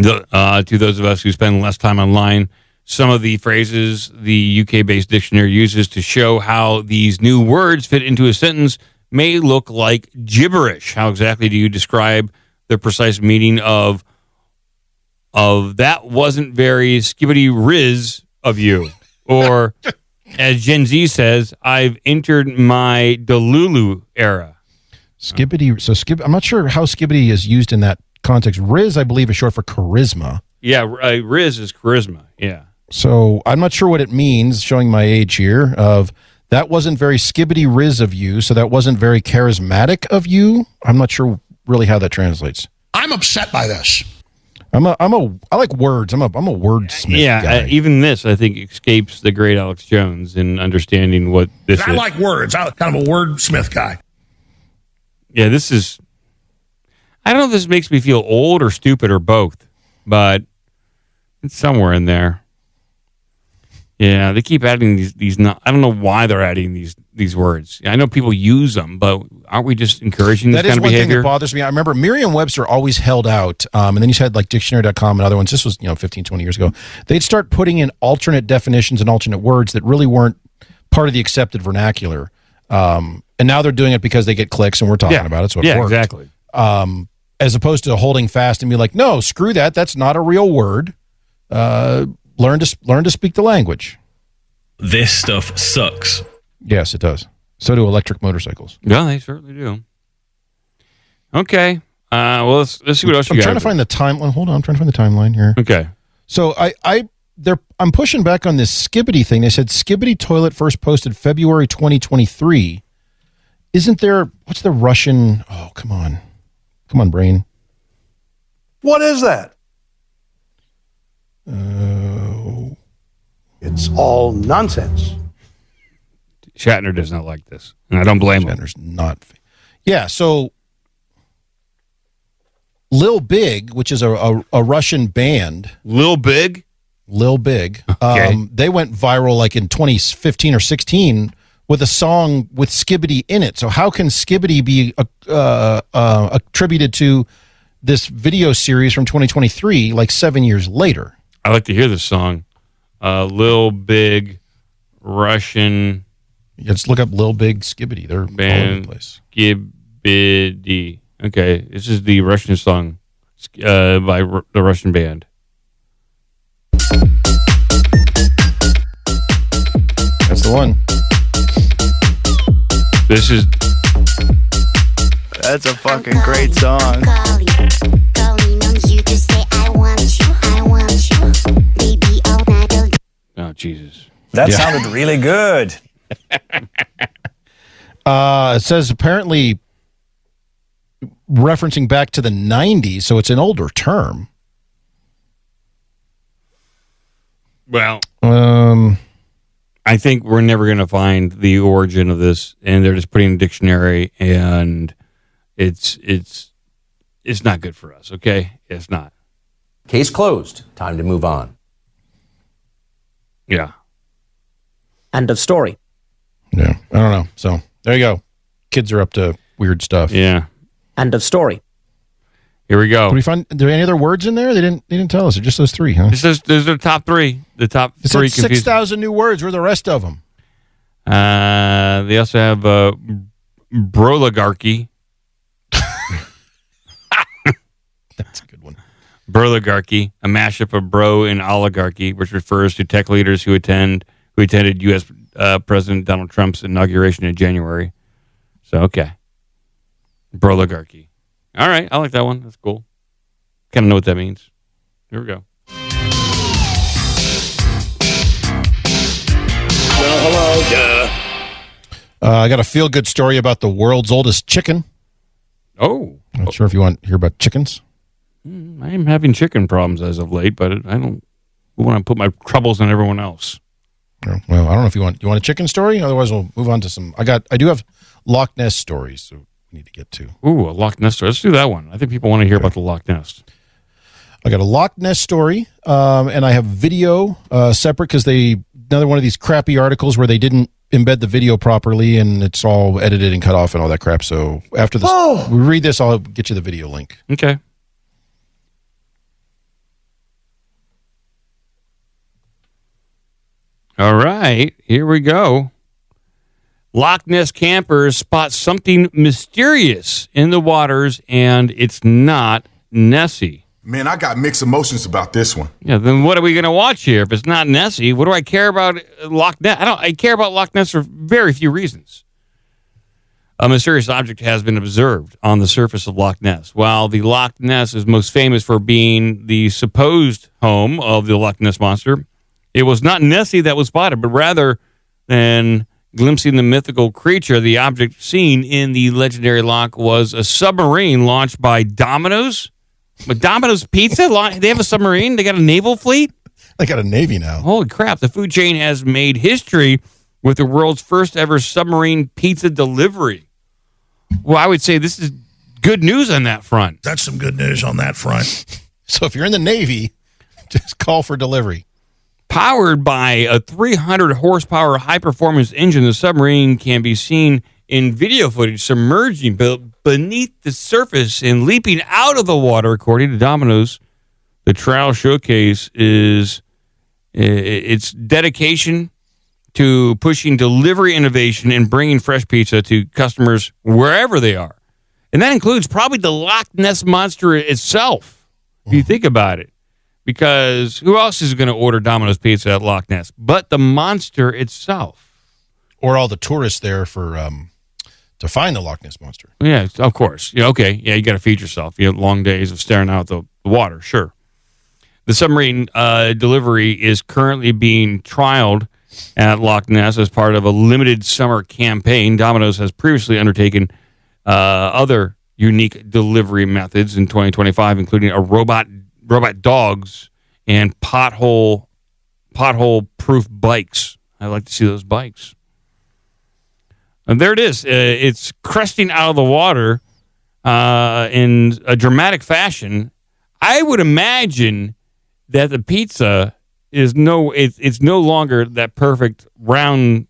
To those of us who spend less time online, some of the phrases the UK-based dictionary uses to show how these new words fit into a sentence may look like gibberish. How exactly do you describe the precise meaning of that wasn't very skibidi riz of you? Or, as Gen Z says, I've entered my delulu era. Skibidi. So I'm not sure how skibidi is used in that context. Riz, I believe, is short for charisma. Yeah, riz is charisma. Yeah. So I'm not sure what it means, showing my age here, of that wasn't very skibidi riz of you, so that wasn't very charismatic of you. I'm not sure really how that translates. I'm upset by this. I like words. I'm a wordsmith guy. Even this, I think, escapes the great Alex Jones in understanding what this is. I like words. I'm kind of a wordsmith guy. Yeah, this is... I don't know if this makes me feel old or stupid or both, but it's somewhere in there. Yeah, they keep adding these not, I don't know why they're adding these words. I know people use them, but aren't we just encouraging this kind of behavior? That is one thing that bothers me. I remember Merriam-Webster always held out, and then you had like dictionary.com and other ones. This was 15, 20 years ago. They'd start putting in alternate definitions and alternate words that really weren't part of the accepted vernacular. And now they're doing it because they get clicks, and we're talking about it, so it worked. Exactly. As opposed to holding fast and be like, no, screw that. That's not a real word. Learn to speak the language. This stuff sucks. Yes, it does. So do electric motorcycles. Yeah, they certainly do. Okay. Well, let's see what else you got. I'm trying to find the timeline. Hold on, I'm trying to find the timeline here. Okay. So I'm pushing back on this Skibidi thing. They said Skibidi toilet first posted February 2023. Isn't there? What's the Russian? Oh, come on, brain. What is that? It's all nonsense. Shatner does not like this, and I don't blame him. Shatner's not. Yeah, so Lil Big, which is a Russian band. Lil Big? Lil Big. Okay. They went viral like in 2015 or 16 with a song with Skibidi in it. So how can Skibidi be attributed to this video series from 2023 like 7 years later? I like to hear this song. Lil Big, Russian. Let's look up Lil Big Skibidi. They're all over the place. Skibidi. Okay, this is the Russian song by the Russian band. That's the one. This is... That's a fucking great song. Oh, Jesus. That sounded really good. It says apparently referencing back to the 90s, so it's an older term. Well, I think we're never going to find the origin of this, and they're just putting in a dictionary, and it's not good for us, okay? It's not. Case closed. Time to move on. Yeah. End of story. Yeah, I don't know. So there you go. Kids are up to weird stuff. Yeah. End of story. Here we go. What do we find? Are there any other words in there? They didn't tell us. It's just those three, huh? Those are the top three. The top it three. Said 6,000 new words. Where are the rest of them? They also have broligarchy. That's a good one. Broligarchy, a mashup of bro and oligarchy, which refers to tech leaders who attended U.S. President Donald Trump's inauguration in January. So, okay. Broligarchy. All right, I like that one. That's cool. Kind of know what that means. Here we go. Hello. I got a feel-good story about the world's oldest chicken. Oh. Not sure if you want to hear about chickens. I am having chicken problems as of late, but I don't want to put my troubles on everyone else. Well, I don't know if you want a chicken story. Otherwise, we'll move on to some. I do have Loch Ness stories, so we need to get to. Ooh, a Loch Ness story. Let's do that one. I think people want to hear about the Loch Ness. I got a Loch Ness story, and I have video separate because another one of these crappy articles where they didn't embed the video properly, and it's all edited and cut off and all that crap. So after this, we read this, I'll get you the video link. Okay. All right, here we go. Loch Ness campers spot something mysterious in the waters, and it's not Nessie. Man, I got mixed emotions about this one. Yeah, then what are we going to watch here? If it's not Nessie, what do I care about Loch Ness? I care about Loch Ness for very few reasons. A mysterious object has been observed on the surface of Loch Ness. While the Loch Ness is most famous for being the supposed home of the Loch Ness Monster, it was not Nessie that was spotted, but rather than glimpsing the mythical creature, the object seen in the legendary loch was a submarine launched by Domino's But Domino's Pizza, they have a submarine. They got a naval fleet. They got a Navy now. Holy crap. The food chain has made history with the world's first ever submarine pizza delivery. Well, I would say this is good news on that front. That's some good news on that front. So if you're in the Navy, just call for delivery. Powered by a 300 horsepower high performance engine, the submarine can be seen in video footage submerging beneath the surface and leaping out of the water, according to Domino's. The trial showcase is its dedication to pushing delivery innovation and bringing fresh pizza to customers wherever they are. And that includes probably the Loch Ness Monster itself, if you think about it. Because who else is going to order Domino's Pizza at Loch Ness but the monster itself? Or all the tourists there for to find the Loch Ness Monster. Yeah, of course. Yeah, okay. Yeah, you got to feed yourself. You have long days of staring out the water, sure. The submarine delivery is currently being trialed at Loch Ness as part of a limited summer campaign. Domino's has previously undertaken other unique delivery methods in 2025, including a robot dogs and pothole-proof bikes. I'd like to see those bikes. And there it is. It's cresting out of the water in a dramatic fashion. I would imagine that the pizza is it's no longer that perfect round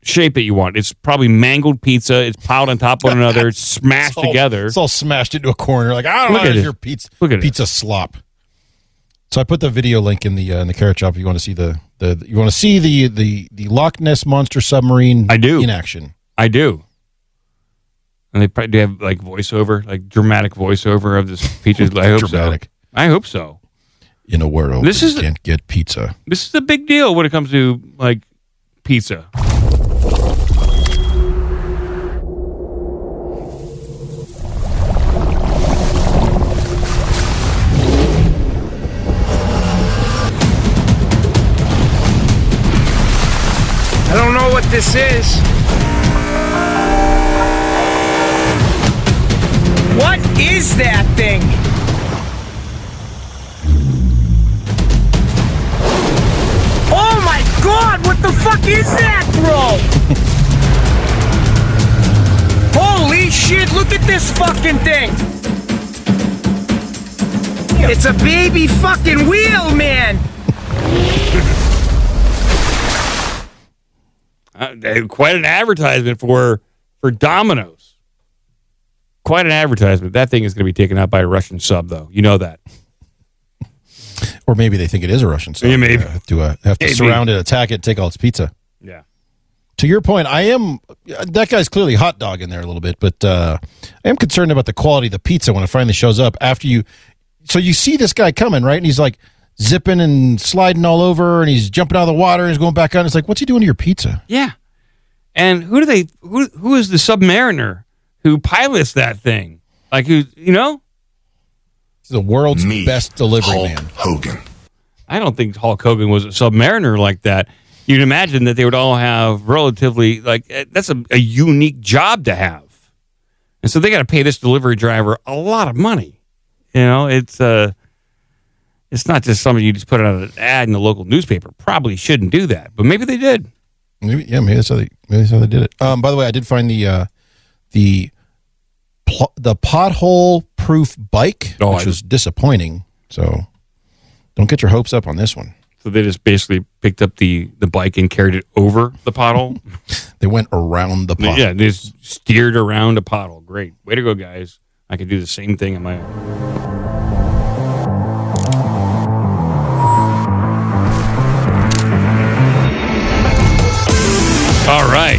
shape that you want. It's probably mangled pizza. It's piled on top of one another. It's smashed together. It's all smashed into a corner. Like, I don't know, it's your pizza. Look at pizza slop. So I put the video link in the carrot shop if you want to see the Loch Ness Monster submarine in action. I do. And they probably do have like voiceover, like dramatic voiceover of this pizza. I hope dramatic. So. I hope so. In a world this you can't get pizza. This is a big deal when it comes to like pizza. I don't know what this is. What is that thing? Oh my God, what the fuck is that, bro? Holy shit, look at this fucking thing. It's a baby fucking wheel, man. Quite an advertisement for Domino's. Quite an advertisement. That thing is going to be taken out by a Russian sub, though. You know that. Or maybe they think it is a Russian sub. Yeah, maybe. Have to surround it, attack it, take all its pizza. Yeah. To your point, that guy's clearly hot dog in there a little bit, but I am concerned about the quality of the pizza when it finally shows up after you. So you see this guy coming, right? And he's like zipping and sliding all over, and he's jumping out of the water and he's going back on. It's like, what's he doing to your pizza? Yeah. And who is the submariner who pilots that thing? Like, who, you know? He's the world's best delivery man. Hogan. I don't think Hulk Hogan was a submariner like that. You'd imagine that they would all have relatively, like, that's a unique job to have. And so they got to pay this delivery driver a lot of money. You know, it's not just something you just put out an ad in the local newspaper. Probably shouldn't do that, but maybe they did. Maybe that's how they did it. By the way, I did find the pothole-proof bike, which was disappointing. So don't get your hopes up on this one. So they just basically picked up the bike and carried it over the pothole? They went around the pothole. Yeah, they just steered around a pothole. Great. Way to go, guys. I could do the same thing on my own. All right.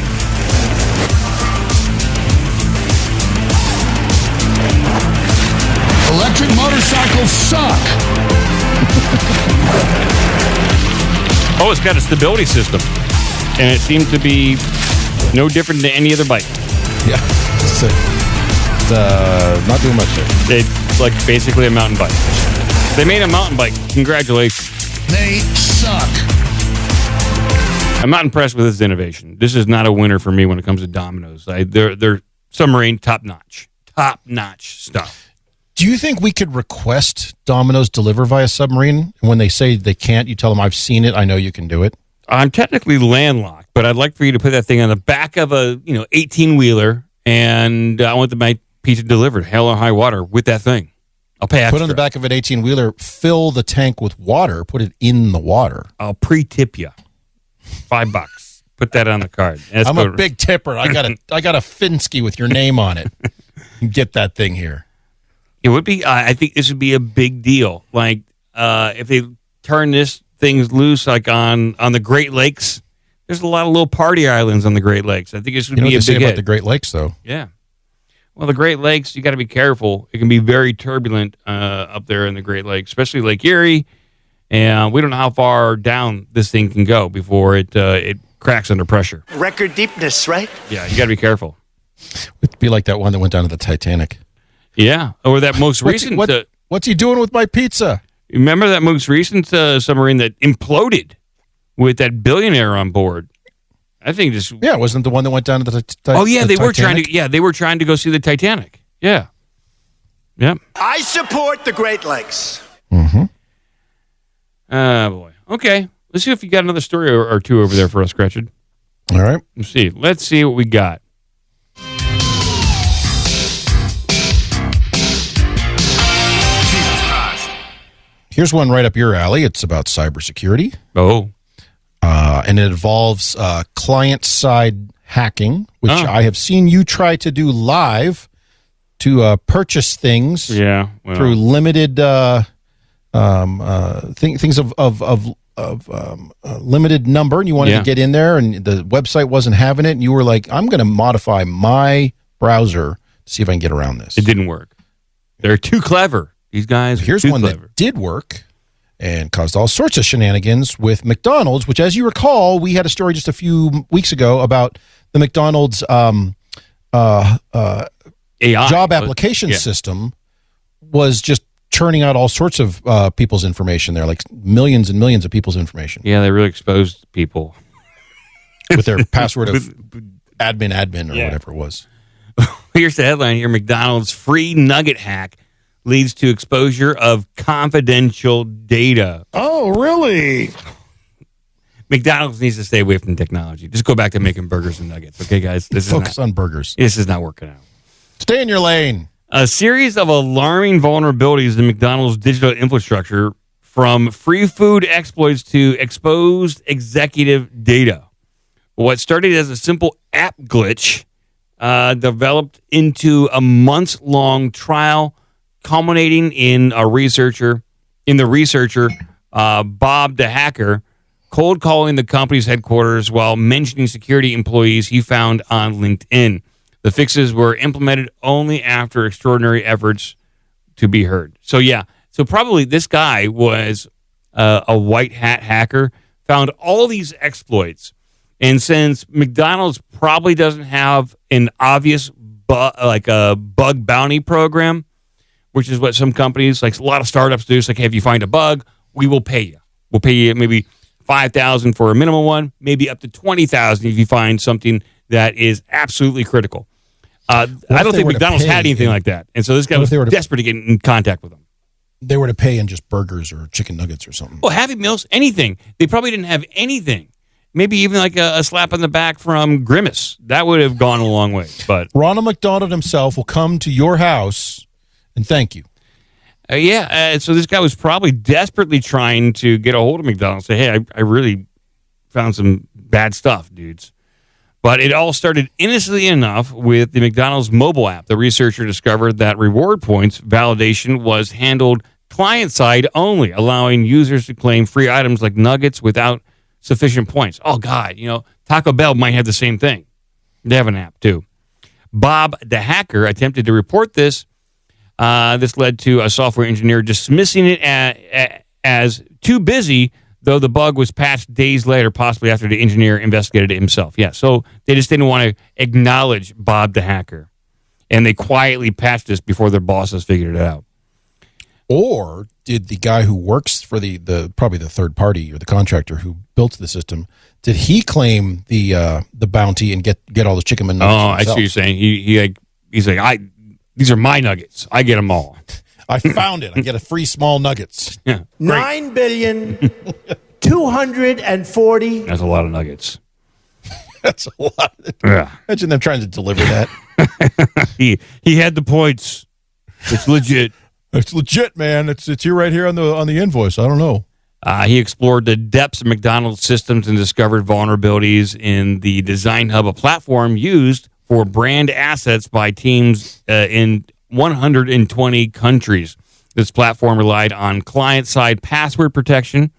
Electric motorcycles suck. Oh, it's got a stability system. And it seems to be no different than any other bike. Yeah. It's not doing much there. It's like basically a mountain bike. They made a mountain bike. Congratulations. They suck. I'm not impressed with this innovation. This is not a winner for me when it comes to Domino's. They're submarine top-notch stuff. Do you think we could request Domino's deliver via submarine? And when they say they can't, you tell them, I've seen it. I know you can do it. I'm technically landlocked, but I'd like for you to put that thing on the back of a 18-wheeler, and I want my pizza delivered, hell or high water, with that thing. I'll pay extra. Put it on the back of an 18-wheeler, fill the tank with water, put it in the water. I'll pre-tip you $5. Put that on the card. I'm a big tipper. I got a Finsky with your name on it. Get that thing here. It would be. I think this would be a big deal. Like if they turn this things loose, like on the Great Lakes. There's a lot of little party islands on the Great Lakes. I think this would be a big hit. What they say about the Great Lakes, though? Yeah. Well, the Great Lakes, you got to be careful. It can be very turbulent up there in the Great Lakes, especially Lake Erie. And we don't know how far down this thing can go before it cracks under pressure. Record deepness, right? Yeah, you got to be careful. It'd be like that one that went down to the Titanic. Yeah, or that most recent. What's he doing with my pizza? Remember that most recent submarine that imploded with that billionaire on board? I think this. Yeah, it wasn't the one that went down to the Titanic. Oh yeah, they were trying to. Yeah, they were trying to go see the Titanic. Yeah. Yep. I support the Great Lakes. Mm-hmm. Boy. Okay. Let's see if you got another story or two over there for us, Gretchen. All right. Let's see what we got. Here's one right up your alley. It's about cybersecurity. Oh. And it involves client-side hacking, which I have seen you try to do live to purchase things through limited things of limited number, and you wanted to get in there, and the website wasn't having it, and you were like, I'm going to modify my browser to see if I can get around this. It didn't work. They're too clever. These guys Here's one that did work and caused all sorts of shenanigans with McDonald's, which, as you recall, we had a story just a few weeks ago about the McDonald's AI job application system was just churning out all sorts of people's information there, like millions and millions of people's information. Yeah, they really exposed people. With their password of admin or whatever it was. Here's the headline here. McDonald's free nugget hack leads to exposure of confidential data. Oh, really? McDonald's needs to stay away from technology. Just go back to making burgers and nuggets. Okay, guys? Focus on burgers. This is not working out. Stay in your lane. A series of alarming vulnerabilities in McDonald's digital infrastructure, from free food exploits to exposed executive data. What started as a simple app glitch developed into a months-long trial, culminating in the researcher Bob the hacker cold calling the company's headquarters while mentioning security employees he found on LinkedIn. The fixes were implemented only after extraordinary efforts to be heard. So probably this guy was a white hat hacker, found all these exploits, and since McDonald's probably doesn't have an obvious a bug bounty program, which is what some companies, like a lot of startups do. It's like, hey, if you find a bug, we will pay you. We'll pay you maybe $5,000 for a minimum one, maybe up to $20,000 if you find something that is absolutely critical. I don't think McDonald's had anything like that. And so this guy was desperate to get in contact with them. They were to pay in just burgers or chicken nuggets or something. Well, Happy Meals, anything. They probably didn't have anything. Maybe even like a slap on the back from Grimace. That would have gone a long way. But Ronald McDonald himself will come to your house and thank you. So this guy was probably desperately trying to get a hold of McDonald's. Say, hey, I really found some bad stuff, dudes. But it all started innocently enough with the McDonald's mobile app. The researcher discovered that reward points validation was handled client-side only, allowing users to claim free items like nuggets without sufficient points. Oh, God, Taco Bell might have the same thing. They have an app, too. Bob the hacker attempted to report this. This led to a software engineer dismissing it as too busy, though the bug was patched days later, possibly after the engineer investigated it himself. Yeah, so they just didn't want to acknowledge Bob the hacker. And they quietly patched this before their bosses figured it out. Or did the guy who works for the probably the third party or the contractor who built the system, did he claim the bounty and get all the chicken and nuggets? Oh, I see what you're saying. He's like, these are my nuggets. I get them all. I found it. I get a free small nuggets. Yeah. 9,240,000,000. That's a lot of nuggets. That's a lot. Yeah. Imagine them trying to deliver that. He had the points. It's legit. It's legit, man. It's here right here on the invoice. I don't know. He explored the depths of McDonald's systems and discovered vulnerabilities in the Design Hub, a platform used for brand assets by teams in 120 countries. This platform relied on client-side password protection.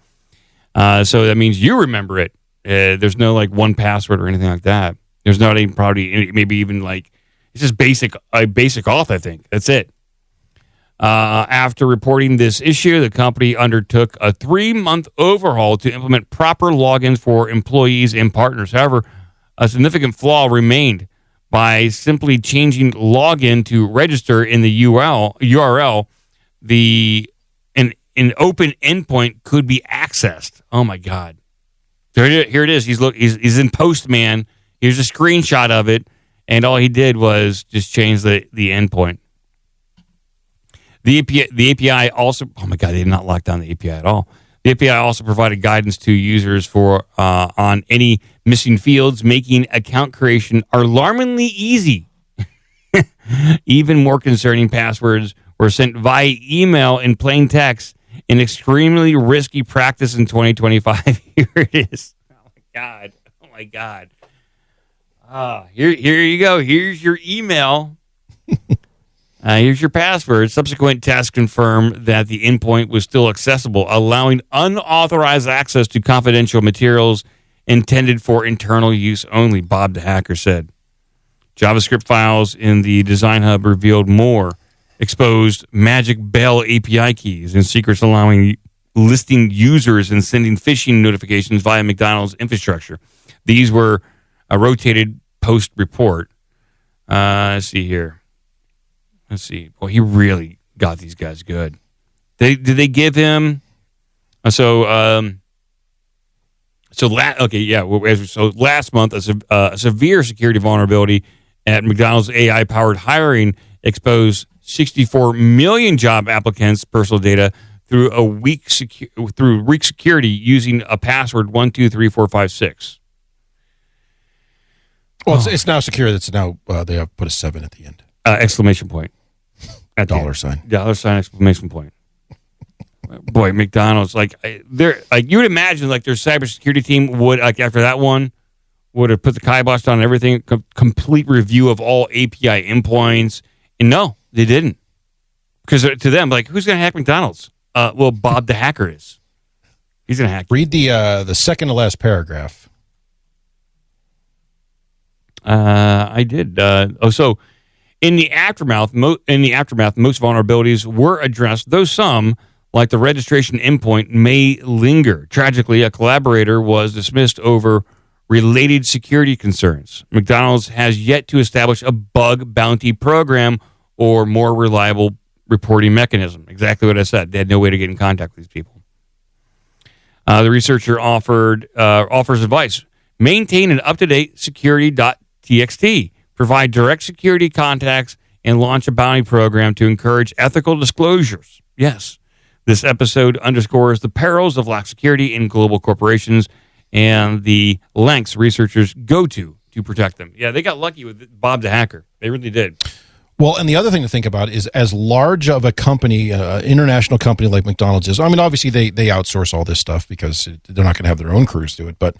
So that means you remember it. There's no like one password or anything like that. There's not even probably maybe even like it's just basic auth, I think. That's it. After reporting this issue, the company undertook a 3-month overhaul to implement proper logins for employees and partners. However, a significant flaw remained. By simply changing login to register in the URL, an open endpoint could be accessed. Oh my God! Here it is. He's in Postman. Here's a screenshot of it, and all he did was just change the endpoint. The API also, oh my God, they did not lock down the API at all. The API also provided guidance to users on any missing fields, making account creation alarmingly easy. Even more concerning, passwords were sent via email in plain text, an extremely risky practice in 2025. Here it is. Oh my God. Oh my God. Here you go. Here's your email. Here's your password. Subsequent tests confirmed that the endpoint was still accessible, allowing unauthorized access to confidential materials intended for internal use only, Bob the hacker said. JavaScript files in the Design Hub revealed more exposed Magic Bell API keys and secrets allowing listing users and sending phishing notifications via McDonald's infrastructure. These were a rotated post-report. Let's see here. Let's see. Well, he really got these guys good. Did they give him? So last month, a severe security vulnerability at McDonald's AI-powered hiring exposed 64 million job applicants' personal data through weak security using a password 123456. Well, it's now secure. It's now they have put a 7 at the end. Exclamation point. At $sign. Exclamation point. Boy, McDonald's they're like you would imagine like their cybersecurity team would after that one would have put the kibosh on everything, complete review of all API endpoints, and no, they didn't, because to them who's going to hack McDonald's? Well, Bob the hacker is. He's going to hack. Read the second to last paragraph. I did. So. In the aftermath, most vulnerabilities were addressed, though some, like the registration endpoint, may linger. Tragically, a collaborator was dismissed over related security concerns. McDonald's has yet to establish a bug bounty program or more reliable reporting mechanism. Exactly what I said. They had no way to get in contact with these people. The researcher offers advice. Maintain an up-to-date security.txt. Provide direct security contacts, and launch a bounty program to encourage ethical disclosures. Yes, this episode underscores the perils of lax security in global corporations and the lengths researchers go to protect them. Yeah, they got lucky with Bob the hacker. They really did. Well, and the other thing to think about is as large of a company, international company like McDonald's is, I mean, obviously they outsource all this stuff because they're not going to have their own crews do it, but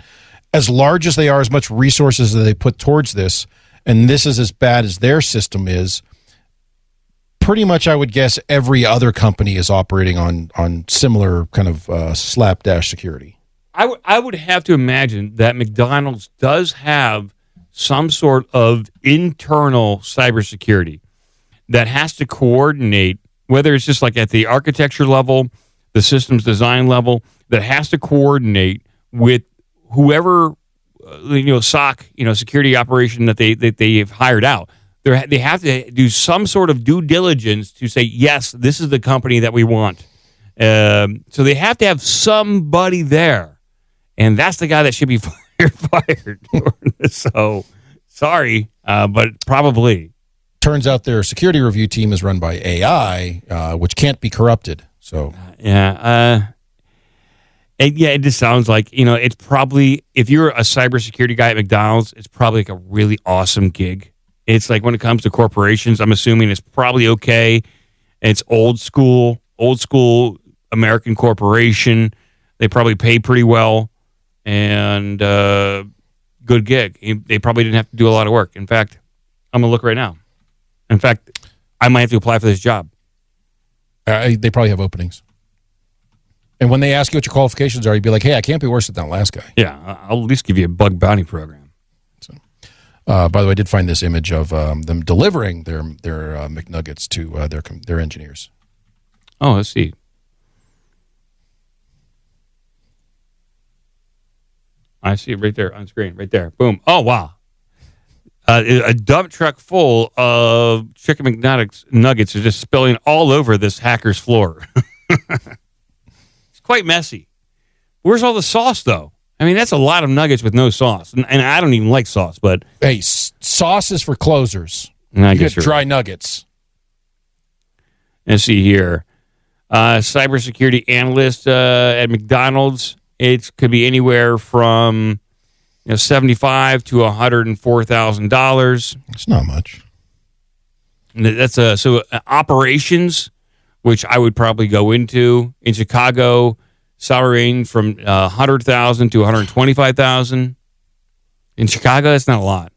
as large as they are, as much resources that they put towards this, and this is as bad as their system is, pretty much I would guess every other company is operating on similar kind of slapdash security. I would have to imagine that McDonald's does have some sort of internal cybersecurity that has to coordinate, whether it's just like at the architecture level, the systems design level, that has to coordinate with whoever SOC, security operation that they've hired out. They have to do some sort of due diligence to say, yes, this is the company that we want. So they have to have somebody there, and that's the guy that should be fired. So sorry, but probably. turns out their security review team is run by AI, which can't be corrupted. So it just sounds like, it's probably, if you're a cybersecurity guy at McDonald's, it's probably like a really awesome gig. It's like when it comes to corporations, I'm assuming it's probably okay. It's old school American corporation. They probably pay pretty well, and good gig. They probably didn't have to do a lot of work. In fact, I'm going to look right now. In fact, I might have to apply for this job. They probably have openings. And when they ask you what your qualifications are, you'd be like, hey, I can't be worse than that last guy. Yeah, I'll at least give you a bug bounty program. So, by the way, I did find this image of them delivering their McNuggets to their engineers. Oh, let's see. I see it right there on screen, right there. Boom. Oh, wow. A dump truck full of chicken McNuggets is just spilling all over this hacker's floor. It's quite messy. Where's all the sauce, though? I mean, that's a lot of nuggets with no sauce. And I don't even like sauce, but... Hey, sauce is for closers. I you guess get dry nuggets. Let's see here. Cybersecurity analyst at McDonald's. It could be anywhere from $75,000 to $104,000. It's not much. That's operations, which I would probably go into in Chicago. Salary range from $100,000 to $125,000. In Chicago, that's not a lot.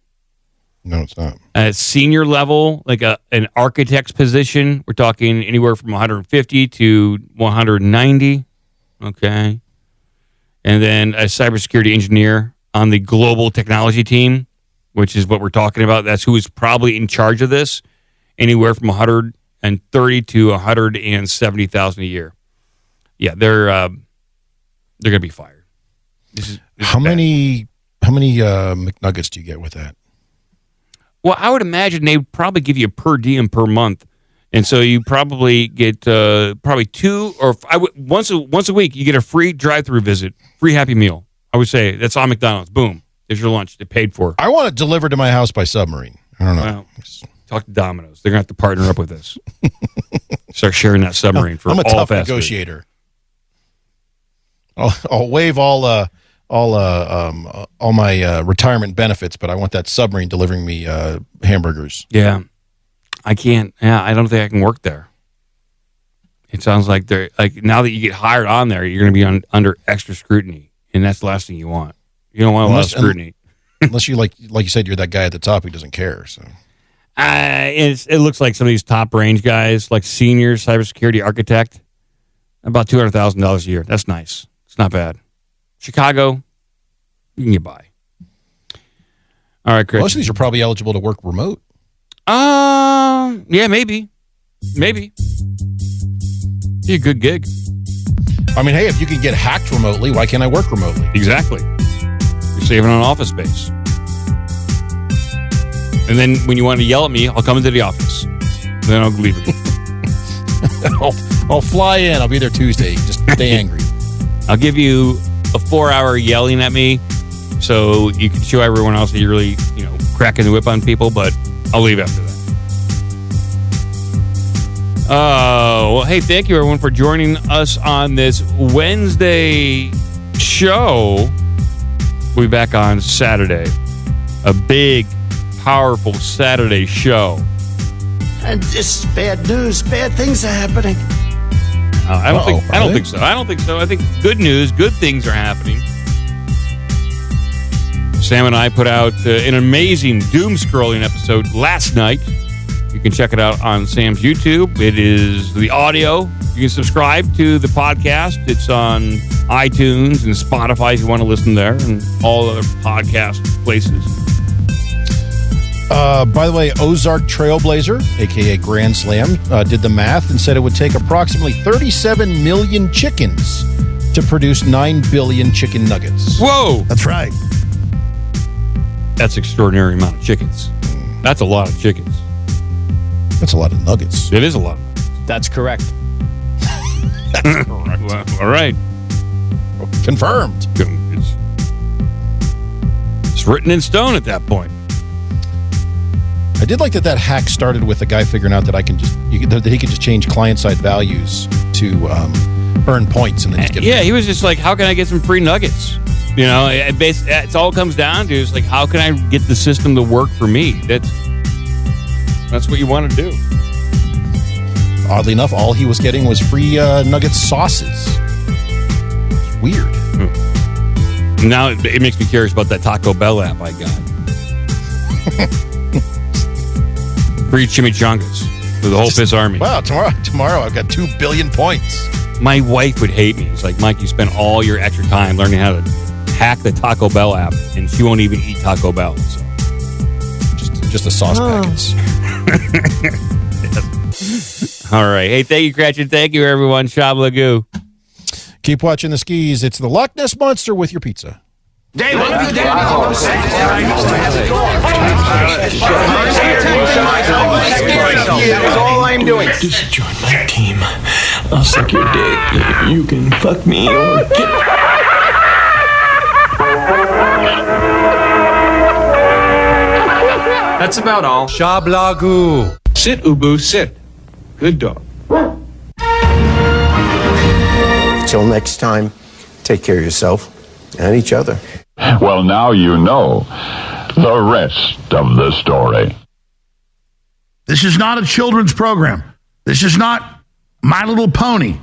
No, it's not. At senior level, like an architect's position, we're talking anywhere from $150,000 to $190,000. Okay. And then a cybersecurity engineer on the global technology team, which is what we're talking about. That's who is probably in charge of this. Anywhere from $130,000 to $170,000 a year. Yeah, they're going to be fired. How many McNuggets do you get with that? Well, I would imagine they would probably give you a per diem per month. And so you probably get probably two or once a week, you get a free drive-through visit, free Happy Meal. I would say that's on McDonald's. Boom. There's your lunch. They paid for. I want it delivered to my house by submarine. I don't know. Well, talk to Domino's. They're going to have to partner up with us. Start sharing that submarine for all fast food. I'm a tough negotiator. I'll waive all my retirement benefits, but I want that submarine delivering me hamburgers. Yeah. I can't. Yeah, I don't think I can work there. It sounds like they're like now that you get hired on there, you're going to be under extra scrutiny, and that's the last thing you want. You don't want a lot of scrutiny, unless you like you said, you're that guy at the top who doesn't care. So, it looks like some of these top range guys, like senior cybersecurity architect, about $200,000 a year. That's nice. It's not bad. Chicago, you can get by. All right, Chris. Most of these are probably eligible to work remote. Yeah, maybe. Be a good gig. I mean, hey, if you can get hacked remotely, why can't I work remotely? Exactly. You're saving on office space. And then when you want to yell at me, I'll come into the office. Then I'll leave again. I'll fly in. I'll be there Tuesday. Just stay angry. I'll give you a 4-hour yelling at me so you can show everyone else that you're really, cracking the whip on people, but I'll leave after that. Oh, well, hey, thank you, everyone, for joining us on this Wednesday show. We'll be back on Saturday. A big, powerful Saturday show. And this is bad news. Bad things are happening. I don't think so. I think good news, good things are happening. Sam and I put out an amazing doom-scrolling episode last night. You can check it out on Sam's YouTube. It is the audio. You can subscribe to the podcast. It's on iTunes and Spotify if you want to listen there, and all other podcast places. By the way, Ozark Trailblazer, a.k.a. Grand Slam, did the math and said it would take approximately 37 million chickens to produce 9 billion chicken nuggets. Whoa! That's right. That's an extraordinary amount of chickens. That's a lot of chickens. That's a lot of nuggets. It is a lot. That's correct. That's correct. Well, all right. Confirmed. It's written in stone at that point. I did like that hack started with a guy figuring out that that he could just change client-side values to earn points and then just get. Yeah, he was just like, how can I get some free nuggets? You know, it's all it comes down to is like, how can I get the system to work for me? That's what you want to do. Oddly enough, all he was getting was free nugget sauces. It's weird. Now it makes me curious about that Taco Bell app I got. Free chimichangas for the whole Piss Army. Wow, tomorrow I've got 2 billion points. My wife would hate me. It's like, Mike, you spend all your extra time learning how to hack the Taco Bell app, and she won't even eat Taco Bell. So. Just the sauce packets. All right. Hey, thank you, Cratchit. Thank you, everyone. Shablagoo. Keep watching the skis. It's the Loch Ness Monster with your pizza. Dave, what have you done? That's all I'm doing. Just join my team. I'll suck your dick. You can fuck me or get... That's about all. Shablagoo. Sit, Ubu, sit. Good dog. Till next time, take care of yourself and each other. Well, now you know the rest of the story. This is not a children's program. This is not My Little Pony.